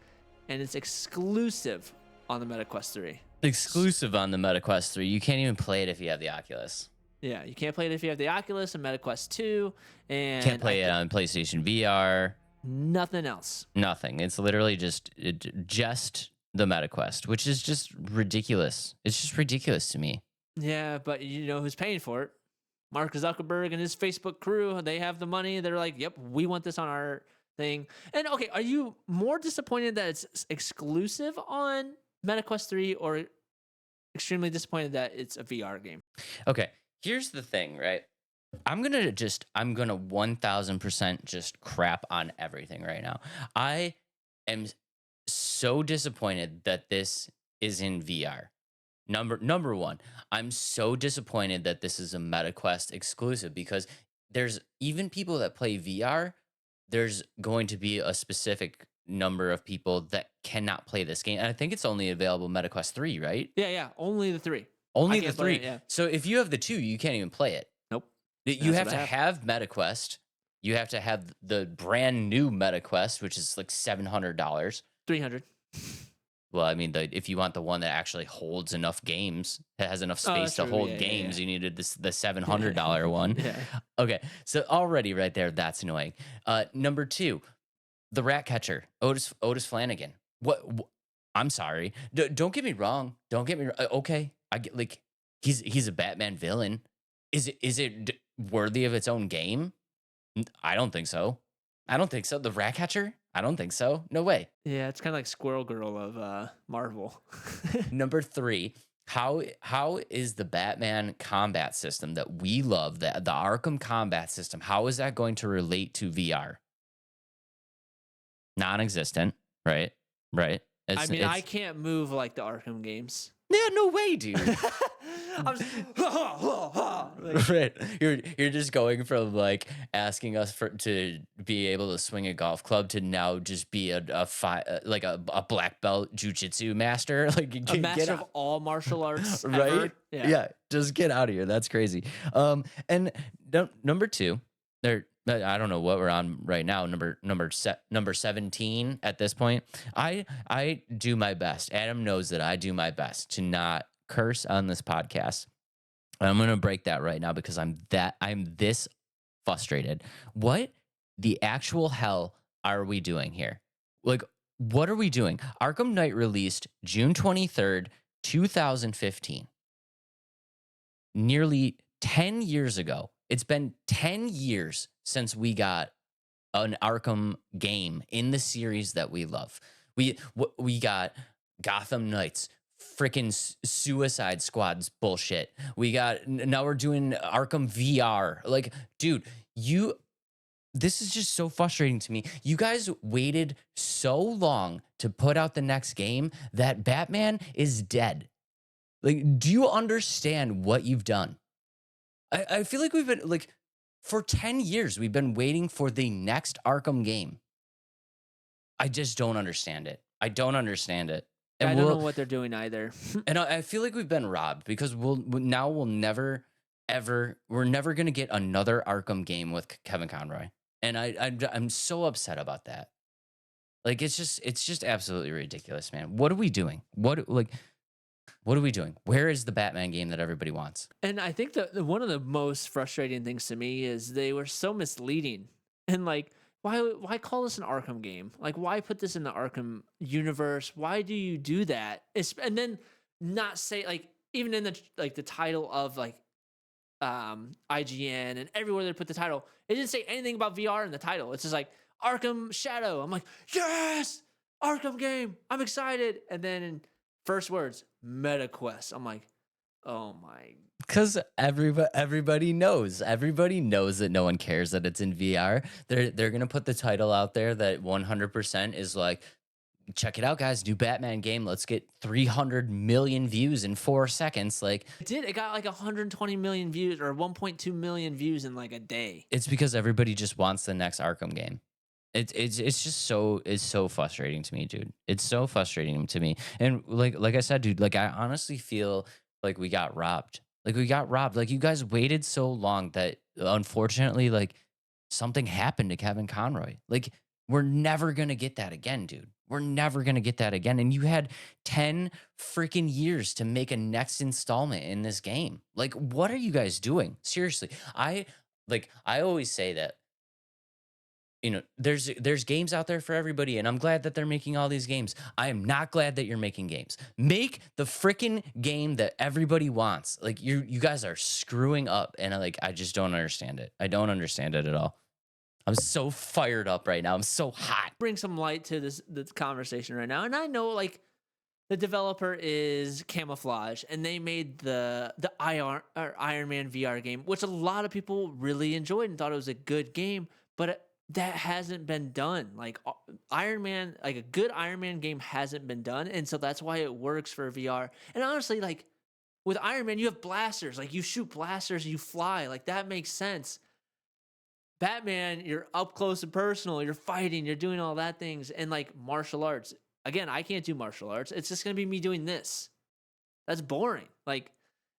And it's exclusive on the Meta Quest 3. Exclusive on the Meta Quest 3. You can't even play it if you have the Oculus. Yeah, you can't play it if you have the Oculus and Meta Quest 2. And can't play it on PlayStation VR. Nothing else. Nothing. It's literally just the Meta Quest, which is just ridiculous. It's just ridiculous to me. Yeah, but you know who's paying for it? Mark Zuckerberg and his Facebook crew. They have the money. They're like, yep, we want this on our thing. And okay, are you more disappointed that it's exclusive on Meta Quest 3 or extremely disappointed that it's a VR game? Okay, here's the thing, right? I'm gonna 1000% just crap on everything right now. I am so disappointed that this is in VR. Number one, I'm so disappointed that this is a MetaQuest exclusive because there's even people that play VR. There's going to be a specific number of people that cannot play this game, and I think it's only available MetaQuest 3, right? Yeah, only the 3. Only the 3. So if you have the 2, you can't even play it. Nope. You have to have MetaQuest. You have to have the brand new MetaQuest, which is like $700. $300. Well, I mean, if you want the one that actually holds enough games, that has enough space to hold games, you needed the $700 one. Yeah. Okay, so already right there, that's annoying. Number 2, the Ratcatcher, Otis Flanagan. What? I'm sorry. Don't get me wrong. Okay, I get he's a Batman villain. Is it worthy of its own game? I don't think so. I don't think so. The Ratcatcher? I don't think so. No way. Yeah, it's kind of like Squirrel Girl of Marvel. Number 3, how is the Batman combat system that we love, the Arkham combat system, how is that going to relate to VR? Non-existent, right? Right. I mean, I can't move like the Arkham games. Yeah, no way, dude. I'm just, Right. You're just going from like asking us to be able to swing a golf club to now just be like a black belt jujitsu master. Like a master of all martial arts, right? ever. Yeah. Just get out of here. That's crazy. And number 2, there. I don't know what we're on right now. Number 17 at this point. I do my best. Adam knows that I do my best to not curse on this podcast. I'm going to break that right now because I'm this frustrated. What the actual hell are we doing here? Like, what are we doing? Arkham Knight released June 23rd, 2015. Nearly 10 years ago. It's been 10 years since we got an Arkham game in the series that we love. We got Gotham Knights, freaking Suicide Squad's bullshit. Now we're doing Arkham VR. Like, dude, this is just so frustrating to me. You guys waited so long to put out the next game that Batman is dead. Like, do you understand what you've done? I feel like we've been like for 10 years, we've been waiting for the next Arkham game. I just don't understand it. I don't understand it. And I don't know what they're doing either. And I feel like we've been robbed because we're never going to get another Arkham game with Kevin Conroy. And I'm so upset about that. Like, it's just absolutely ridiculous, man. What are we doing? What are we doing? Where is the Batman game that everybody wants? And I think that one of the most frustrating things to me is they were so misleading. And like, why call this an Arkham game? Like, why put this in the Arkham universe? Why do you do that? And then not say, like, even in the title of like IGN and everywhere they put the title, it didn't say anything about VR in the title. It's just like Arkham Shadow. I'm like, yes, Arkham game. I'm excited. And then in first words, MetaQuest. I'm like, oh my. Because everybody knows that no one cares that it's in VR. They're gonna put the title out there that 100% is like, check it out, guys. New Batman game. Let's get 300 million views in 4 seconds. Like, it got like 120 million views or 1.2 million views in like a day. It's because everybody just wants the next Arkham game. It's just so frustrating to me, dude. It's so frustrating to me. And like I said, dude, like I honestly feel like we got robbed. Like, you guys waited so long that unfortunately, like, something happened to Kevin Conroy. Like, we're never gonna get that again, dude. We're never gonna get that again. And you had 10 freaking years to make a next installment in this game. Like, what are you guys doing? Seriously. I always say that, there's games out there for everybody, and I'm glad that they're making all these games. I am not glad that you're making games. Make the freaking game that everybody wants. Like, you guys are screwing up, and I just don't understand it. I don't understand it at all. I'm so fired up right now. I'm so hot. Bring some light to this conversation right now. And I know, like, the developer is Camouflage, and they made the Iron Man VR game, which a lot of people really enjoyed and thought it was a good game, but that hasn't been done. Like, Iron Man, like a good Iron Man game hasn't been done, and so that's why it works for VR. And honestly, like, with Iron Man, you have blasters. Like, you shoot blasters, you fly. Like, that makes sense. Batman, you're up close and personal. You're fighting. You're doing all that things. And, like, martial arts. Again, I can't do martial arts. It's just going to be me doing this. That's boring. Like,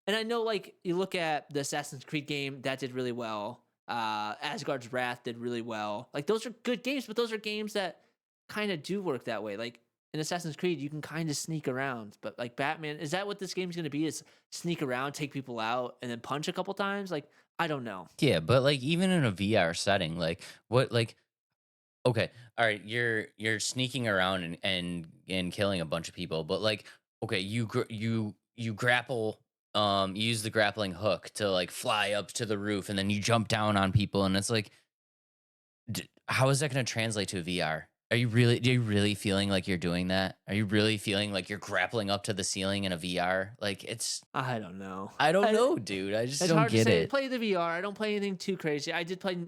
and I know, like, you look at the Assassin's Creed game, that did really well. Asgard's Wrath did really well. Like, those are good games, but those are games that kind of do work that way. Like, in Assassin's Creed, you can kind of sneak around. But, like, Batman, is that what this game's going to be? Is sneak around, take people out, and then punch a couple times? Like, I don't know. Yeah, but, like, even in a VR setting, like, what, like, okay, all right, you're sneaking around and killing a bunch of people, but, like, okay, you grapple you use the grappling hook to like fly up to the roof, and then you jump down on people, and it's like, how is that going to translate to a VR? Are you really feeling like you're doing that? Are you really feeling like you're grappling up to the ceiling in a VR? Like I don't know. I don't know, dude. I just It's don't hard to get say. it. Play the VR. I don't play anything too crazy. I did play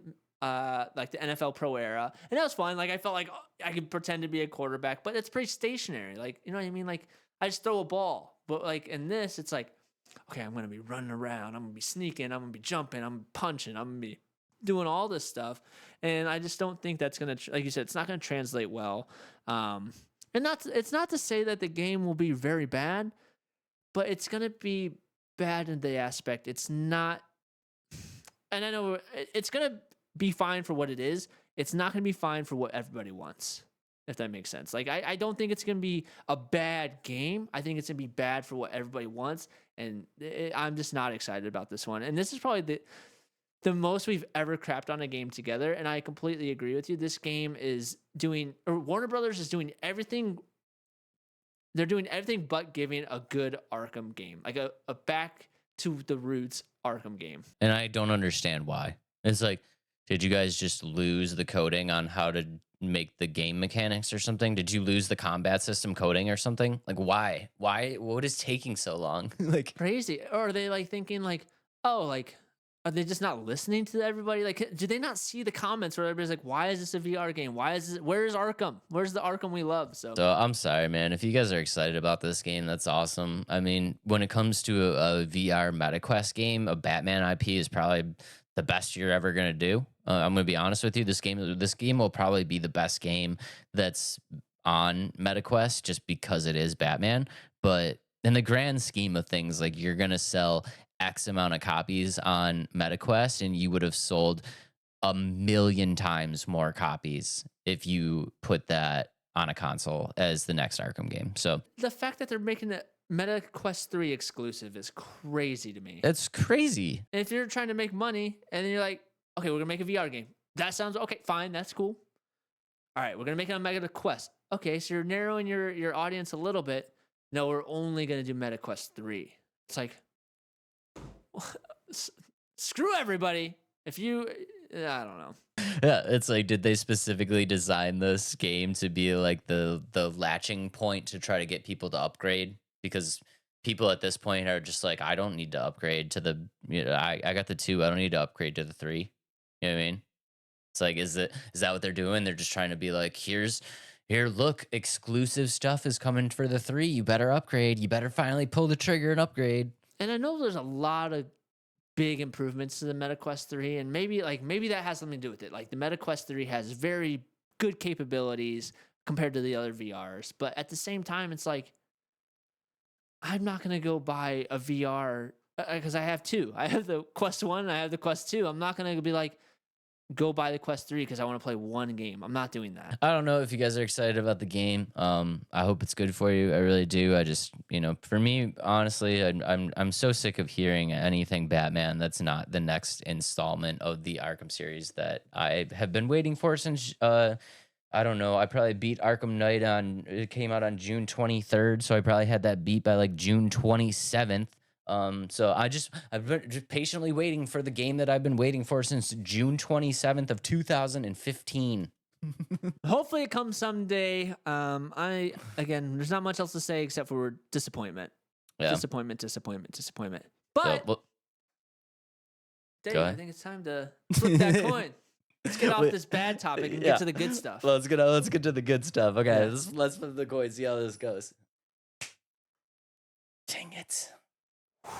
like the NFL Pro Era, and that was fun. Like I felt like I could pretend to be a quarterback, but it's pretty stationary. Like you know what I mean? Like I just throw a ball. But like in this, it's like, okay, I'm gonna be running around. I'm gonna be sneaking. I'm gonna be jumping. I'm punching. I'm gonna be doing all this stuff, and I just don't think that's gonna, like you said, it's not gonna translate well. And it's not to say that the game will be very bad, but it's gonna be bad in the aspect it's not. And I know it's gonna be fine for what it is. It's not gonna be fine for what everybody wants, if that makes sense. Like I don't think it's gonna be a bad game. I think it's gonna be bad for what everybody wants, and I'm just not excited about this one. And this is probably the most we've ever crapped on a game together, and I completely agree with you. This game is doing, or Warner Brothers is doing everything. They're doing everything but giving a good Arkham game, like a back to the roots Arkham game. And I don't understand why. It's like, did you guys just lose the coding on how to make the game mechanics or something? Did you lose the combat system coding or something? Like, why? What is taking so long? Like, Crazy. Or are they like thinking like, oh, like, are they just not listening to everybody? Like, do they not see the comments where everybody's like, why is this a VR game? Why is this, where's Arkham? Where's the Arkham we love? So I'm sorry, man. If you guys are excited about this game, that's awesome. I mean, when it comes to a VR MetaQuest game, a Batman IP is probably the best you're ever gonna do. I'm gonna be honest with you. This game will probably be the best game that's on MetaQuest just because it is Batman. But in the grand scheme of things, like you're gonna sell X amount of copies on MetaQuest, and you would have sold 1,000,000 times more copies if you put that on a console as the next Arkham game. So the fact that they're making it MetaQuest 3 exclusive is crazy to me. that's crazy. And if you're trying to make money and then you're like, okay, we're gonna make a VR game. That sounds okay, fine, that's cool. All right, we're gonna make it on MetaQuest. Okay, so you're narrowing your audience a little bit. No, we're only gonna do MetaQuest 3. It's like, screw everybody. If you, I don't know. Yeah, it's like, did they specifically design this game to be like the latching point to try to get people to upgrade? Because people at this point are just like, I don't need to upgrade to the, I got the 2. I don't need to upgrade to the 3. You know what I mean? It's like, is that what they're doing? They're just trying to be like, here, look, exclusive stuff is coming for the 3. You better upgrade. You better finally pull the trigger and upgrade. And I know there's a lot of big improvements to the MetaQuest 3, and maybe that has something to do with it. Like the MetaQuest 3 has very good capabilities compared to the other VRs, but at the same time, it's like, I'm not gonna go buy a VR because I have 2. I have the Quest 1 and I have the Quest 2. I'm not gonna be like, go buy the Quest 3 because I want to play one game. I'm not doing that. I don't know if you guys are excited about the game. I hope it's good for you. I really do. I just, for me, honestly, I'm so sick of hearing anything Batman that's not the next installment of the Arkham series that I have been waiting for since I don't know. I probably beat Arkham Knight it came out on June 23rd, so I probably had that beat by like June 27th. So I've been just patiently waiting for the game that I've been waiting for since June 27th of 2015. Hopefully it comes someday. Again, there's not much else to say except for disappointment. Yeah. Disappointment. But Dave, I think it's time to flip that coin. Let's get off this bad topic and get to the good stuff. Let's get to the good stuff. Okay, let's flip the coin, see how this goes. Dang it.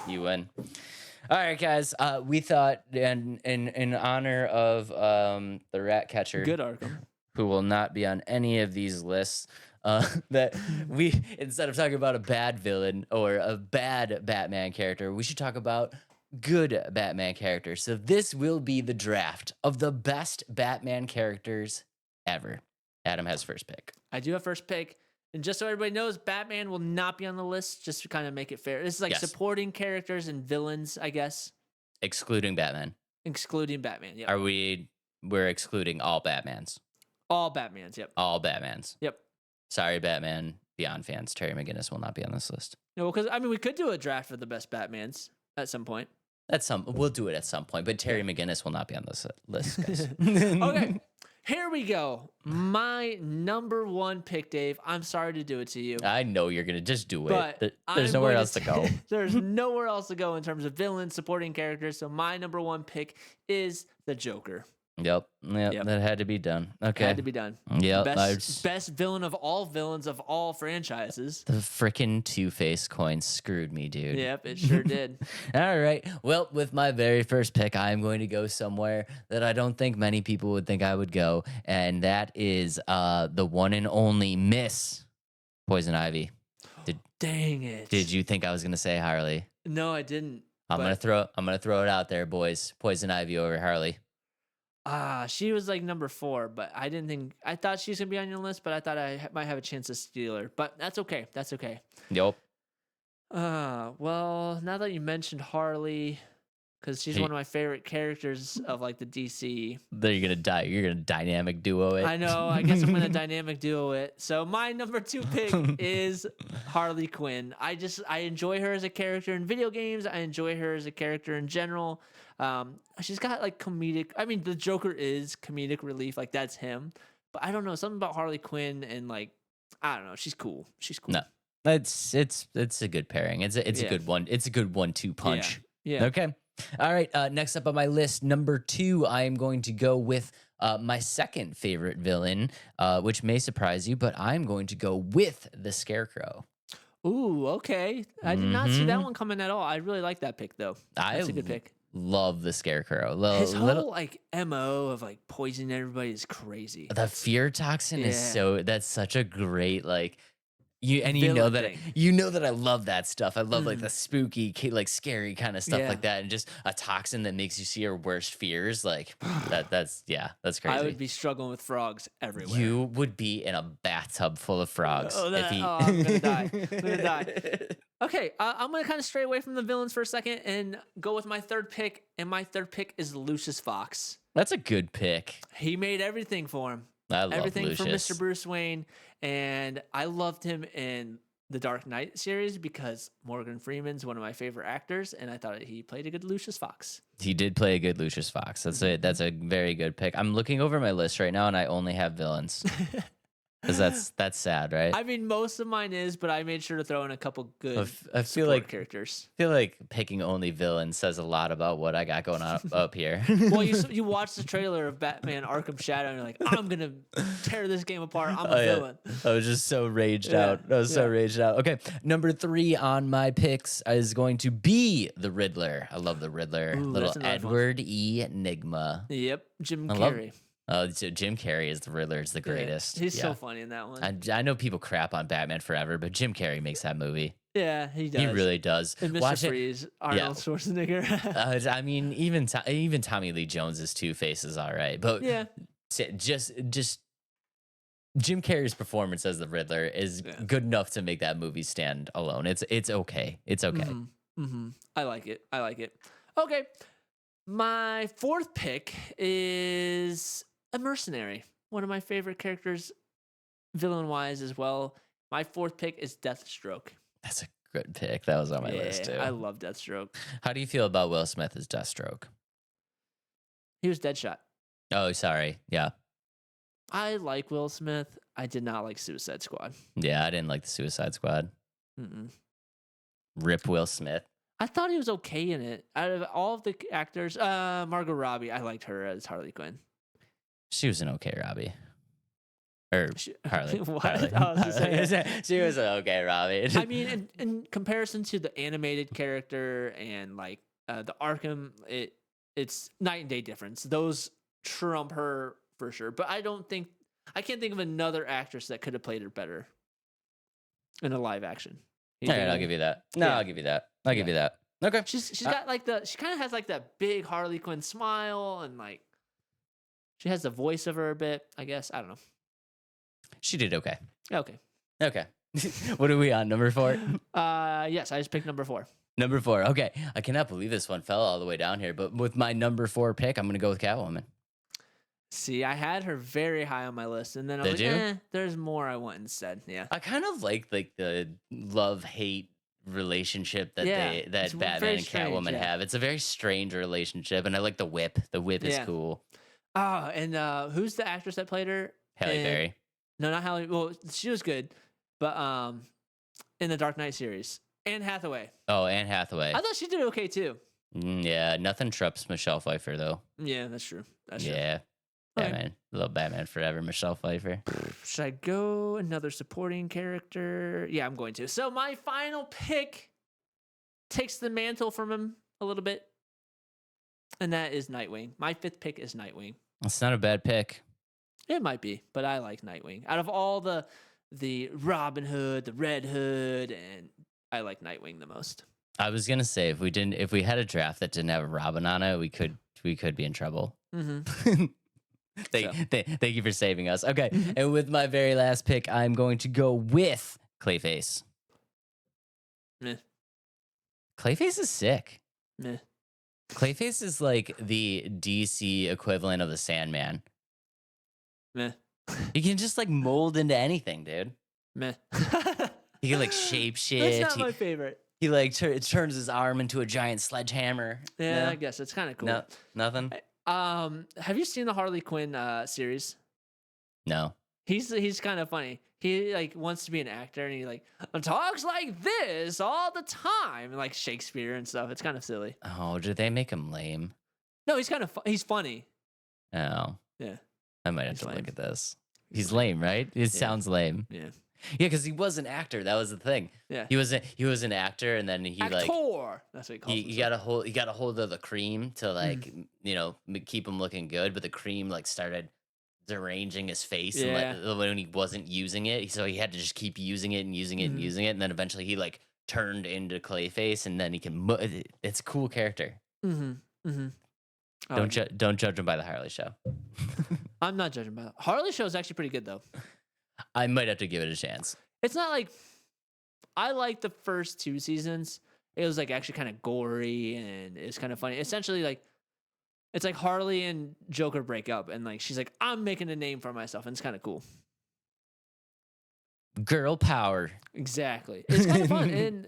You win. All right, guys. We thought, in honor of the rat catcher, Good Arkham, who will not be on any of these lists, that we, instead of talking about a bad villain or a bad Batman character, we should talk about good Batman characters. So this will be the draft of the best Batman characters ever. Adam has first pick. I do have first pick. And just so everybody knows, Batman will not be on the list, just to kind of make it fair. This is like supporting characters and villains, I guess. Excluding Batman. Excluding Batman, yep. We're excluding all Batmans. All Batmans, yep. All Batmans. Yep. Sorry, Batman, Beyond fans, Terry McGinnis will not be on this list. No, because I mean, we could do a draft for the best Batmans at some point. We'll do it at some point, but Terry McGinnis will not be on this list, guys. Okay, here we go. My number one pick, Dave. I'm sorry to do it to you. I know you're gonna just do But it. There's nowhere else to go. There's nowhere else to go in terms of villains, supporting characters. So my number one pick is the Joker. Yep, that had to be done. Okay, Had to be done. Yep, Best villain of all villains of all franchises. the freaking Two-Face coin screwed me, dude. Yep, it sure did. All right. Well, with my very first pick, I'm going to go somewhere that I don't think many people would think I would go, and that is the one and only Miss Poison Ivy. Dang it. Did you think I was going to say Harley? No, I didn't. I'm gonna throw it out there, boys. Poison Ivy over Harley. She was like number 4, but I thought she was gonna be on your list, but I thought I might have a chance to steal her. But that's okay. That's okay. Yep. Well, now that you mentioned Harley, because she's one of my favorite characters of like the DC. Then you're gonna dynamic duo it. I know. I guess I'm gonna dynamic duo it. So my number 2 pick is Harley Quinn. I enjoy her as a character in video games. I enjoy her as a character in general. She's got like comedic. I mean, the Joker is comedic relief. Like that's him. But I don't know, something about Harley Quinn and like I don't know. She's cool. She's cool. No, it's a good pairing. It's a good one. It's a good 1-2 punch. Yeah. Okay. All right. Next up on my list, number 2, I am going to go with my second favorite villain, which may surprise you, but I'm going to go with the Scarecrow. Ooh, okay. I did not see that one coming at all. I really like that pick though. That's a good pick. Love the Scarecrow. His whole like MO of like poisoning everybody is crazy. The fear toxin is that's such a great like you Villain know that thing. I love that stuff. I love like the spooky, like scary kind of stuff like that, and just a toxin that makes you see your worst fears. Like that's crazy. I would be struggling with frogs everywhere. You would be in a bathtub full of frogs. I'm gonna die. I'm gonna die. Okay, I'm gonna kind of stray away from the villains for a second and go with my third pick. And my third pick is Lucius Fox. That's a good pick. He made everything for him. I love everything Lucius. for Mr. Bruce Wayne, and I loved him in the Dark Knight series because Morgan Freeman's one of my favorite actors, and I thought he played a good Lucius Fox. He did play a good Lucius Fox. That's a very good pick. I'm looking over my list right now, and I only have villains. Because that's sad, right? I mean, most of mine is, but I made sure to throw in a couple good I feel like characters. I feel like picking only villains says a lot about what I got going on up here. Well, you watch the trailer of Batman Arkham Shadow, and you're like, I'm going to tear this game apart. I'm a villain. I was just so raged out. I was so raged out. Okay, number 3 on my picks is going to be the Riddler. I love the Riddler. Ooh, Little that's another Edward E. Enigma. Yep, Jim Carrey. So Jim Carrey is the Riddler. Is the greatest. He's so funny in that one. I know people crap on Batman Forever, but Jim Carrey makes that movie. Yeah, he does. He really does. And Mr. Watch Freeze, Arnold Schwarzenegger. I mean, even Tommy Lee Jones's Two-Face is all right, but just Jim Carrey's performance as the Riddler is good enough to make that movie stand alone. It's okay. It's okay. Mm-hmm. I like it. Okay, my fourth pick is a mercenary. One of my favorite characters, villain-wise as well. My fourth pick is Deathstroke. That's a good pick. That was on my list too. I love Deathstroke. How do you feel about Will Smith as Deathstroke? He was Deadshot. Oh, sorry. Yeah. I like Will Smith. I did not like Suicide Squad. Yeah, I didn't like the Suicide Squad. Mm-mm. Rip Will Smith. I thought he was okay in it. Out of all of the actors, Margot Robbie, I liked her as Harley Quinn. She was an okay Robbie. Or Harley. What? Harley. I was just saying. She was an okay Robbie. I mean, in comparison to the animated character and like the Arkham, it's night and day difference. Those trump her for sure. But I can't think of another actress that could have played her better in a live action. All right, I'll give you that. No, Yeah. I'll give you that. I'll give you that. Okay. She's got like she kind of has like that big Harley Quinn smile, and like she has the voice of her a bit, I guess. I don't know. She did okay. Okay. Okay. What are we on? Number 4? Yes, I just picked number 4. Number 4. Okay. I cannot believe this one fell all the way down here, but with my number 4 pick, I'm going to go with Catwoman. See, I had her very high on my list, and then I was Did like, you? there's more I want instead. Yeah. I kind of like the love-hate relationship that Yeah, they it's that very Batman and strange, Catwoman yeah. have. It's a very strange relationship, and I like the whip. The whip is Yeah. cool. Oh, and who's the actress that played her? Halle in- Berry. No, not Halle. Well, she was good, but in the Dark Knight series, Anne Hathaway. Oh, Anne Hathaway. I thought she did okay too. Yeah, nothing trumps Michelle Pfeiffer though. Yeah, that's true. That's true. Yeah, Okay. Batman. Love Batman forever. Michelle Pfeiffer. Should I go another supporting character? Yeah, I'm going to. So my final pick takes the mantle from him a little bit, and that is Nightwing. My 5th pick is Nightwing. That's not a bad pick. It might be, but I like Nightwing. Out of all the Robin Hood, the Red Hood, and I like Nightwing the most. I was gonna say if we had a draft that didn't have a Robin on it, we could be in trouble. Mm-hmm. Thank you for saving us. Okay, and with my very last pick, I'm going to go with Clayface. Meh. Clayface is sick. Meh. Clayface is like the DC equivalent of the Sandman. Meh. He can just like mold into anything, dude. Meh. He can like shape That's shift. not my favorite. He like turns his arm into a giant sledgehammer. Yeah, No? I guess it's kind of cool. No, nothing. Have you seen the Harley Quinn series? No. He's kind of funny. He like wants to be an actor, and he like talks like this all the time, like Shakespeare and stuff. It's kind of silly. Oh, did they make him lame? No, he's kind of he's funny. Oh, Yeah, I might have He's to lame. look at this. He's lame, right? It sounds lame. yeah, Yeah, because he was an actor. That was the thing. yeah. He was an actor, and then he Actor. like That's what he calls he got a hold of the cream to like keep him looking good, but the cream like started deranging his face and when he wasn't using it, so he had to just keep using it and using it and using it, and then eventually he like turned into Clayface, and then he can. It's a cool character. Mm-hmm. Mm-hmm. Don't judge him by the Harley show. I'm not judging by that. Harley show is actually pretty good though. I might have to give it a chance. It's not like I like the first 2 seasons. It was like actually kind of gory and it's kind of funny. Essentially, like it's like Harley and Joker break up, and like she's like, I'm making a name for myself, and it's kind of cool. Girl power. Exactly. It's kind of fun, and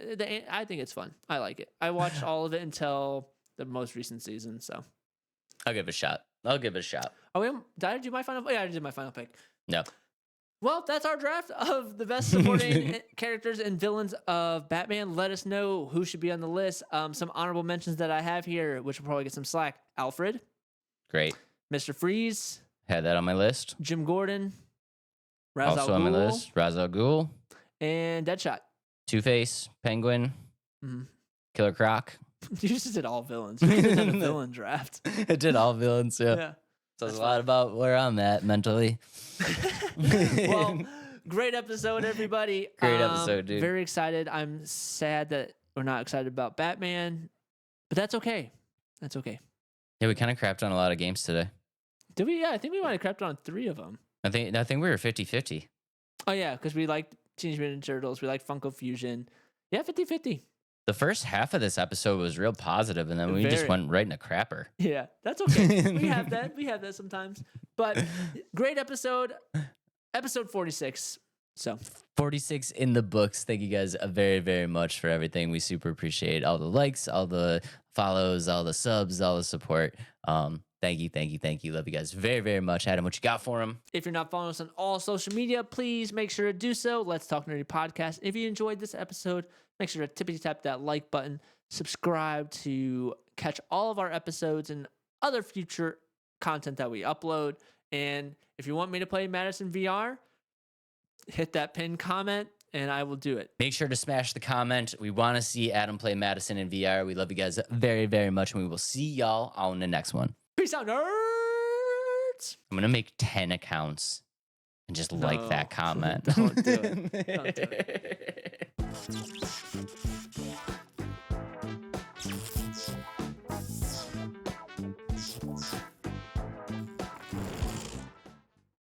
I think it's fun. I like it. I watched all of it until the most recent season. So I'll give it a shot. oh, did I do my final? Yeah, I did my final pick. No. Well, that's our draft of the best supporting characters and villains of Batman. Let us know who should be on the list. Some honorable mentions that I have here, which will probably get some slack. Alfred, Great. Mr. Freeze, Had that on my list. Jim Gordon, Ra's al Also on my Ghul, list. Ra's al Ghul, and Deadshot. Two-Face, Penguin, Mhm. Killer Croc. You just did all villains. You could have done a villain draft. It did all villains. Yeah. Yeah. Says a lot about where I'm at mentally. Well, great episode, everybody. Great episode, dude. Very excited. I'm sad that we're not excited about Batman, but that's okay. That's okay. Yeah, we kind of crapped on a lot of games today. Did we? Yeah, I think we might have crapped on 3 of them. I think we were 50-50. Oh, yeah, because we liked Teenage Mutant Ninja Turtles. We liked Funko Fusion. Yeah, 50-50. The first half of this episode was real positive, and then we just Very. went right in a crapper. Yeah, that's okay. We have that. We have that sometimes. But great episode. Episode 46. So 46 in the books. Thank you guys very, very much for everything. We super appreciate all the likes, all the follows, all the subs, all the support. Thank you. Love you guys very, very much. Adam, what you got for him? if you're not following us on all social media, please make sure to do so. Let's Talk Nerdy Podcast. If you enjoyed this episode, make sure to tippity tap that like button. Subscribe to catch all of our episodes and other future content that we upload. And if you want me to play Madison VR, hit that pinned comment and I will do it. Make sure to smash the comment. We want to see Adam play Madison in VR. We love you guys very, very much, and we will see y'all on the next one. Peace out, nerds. I'm going to make 10 accounts and just like No. that comment. Don't do it. Don't do it.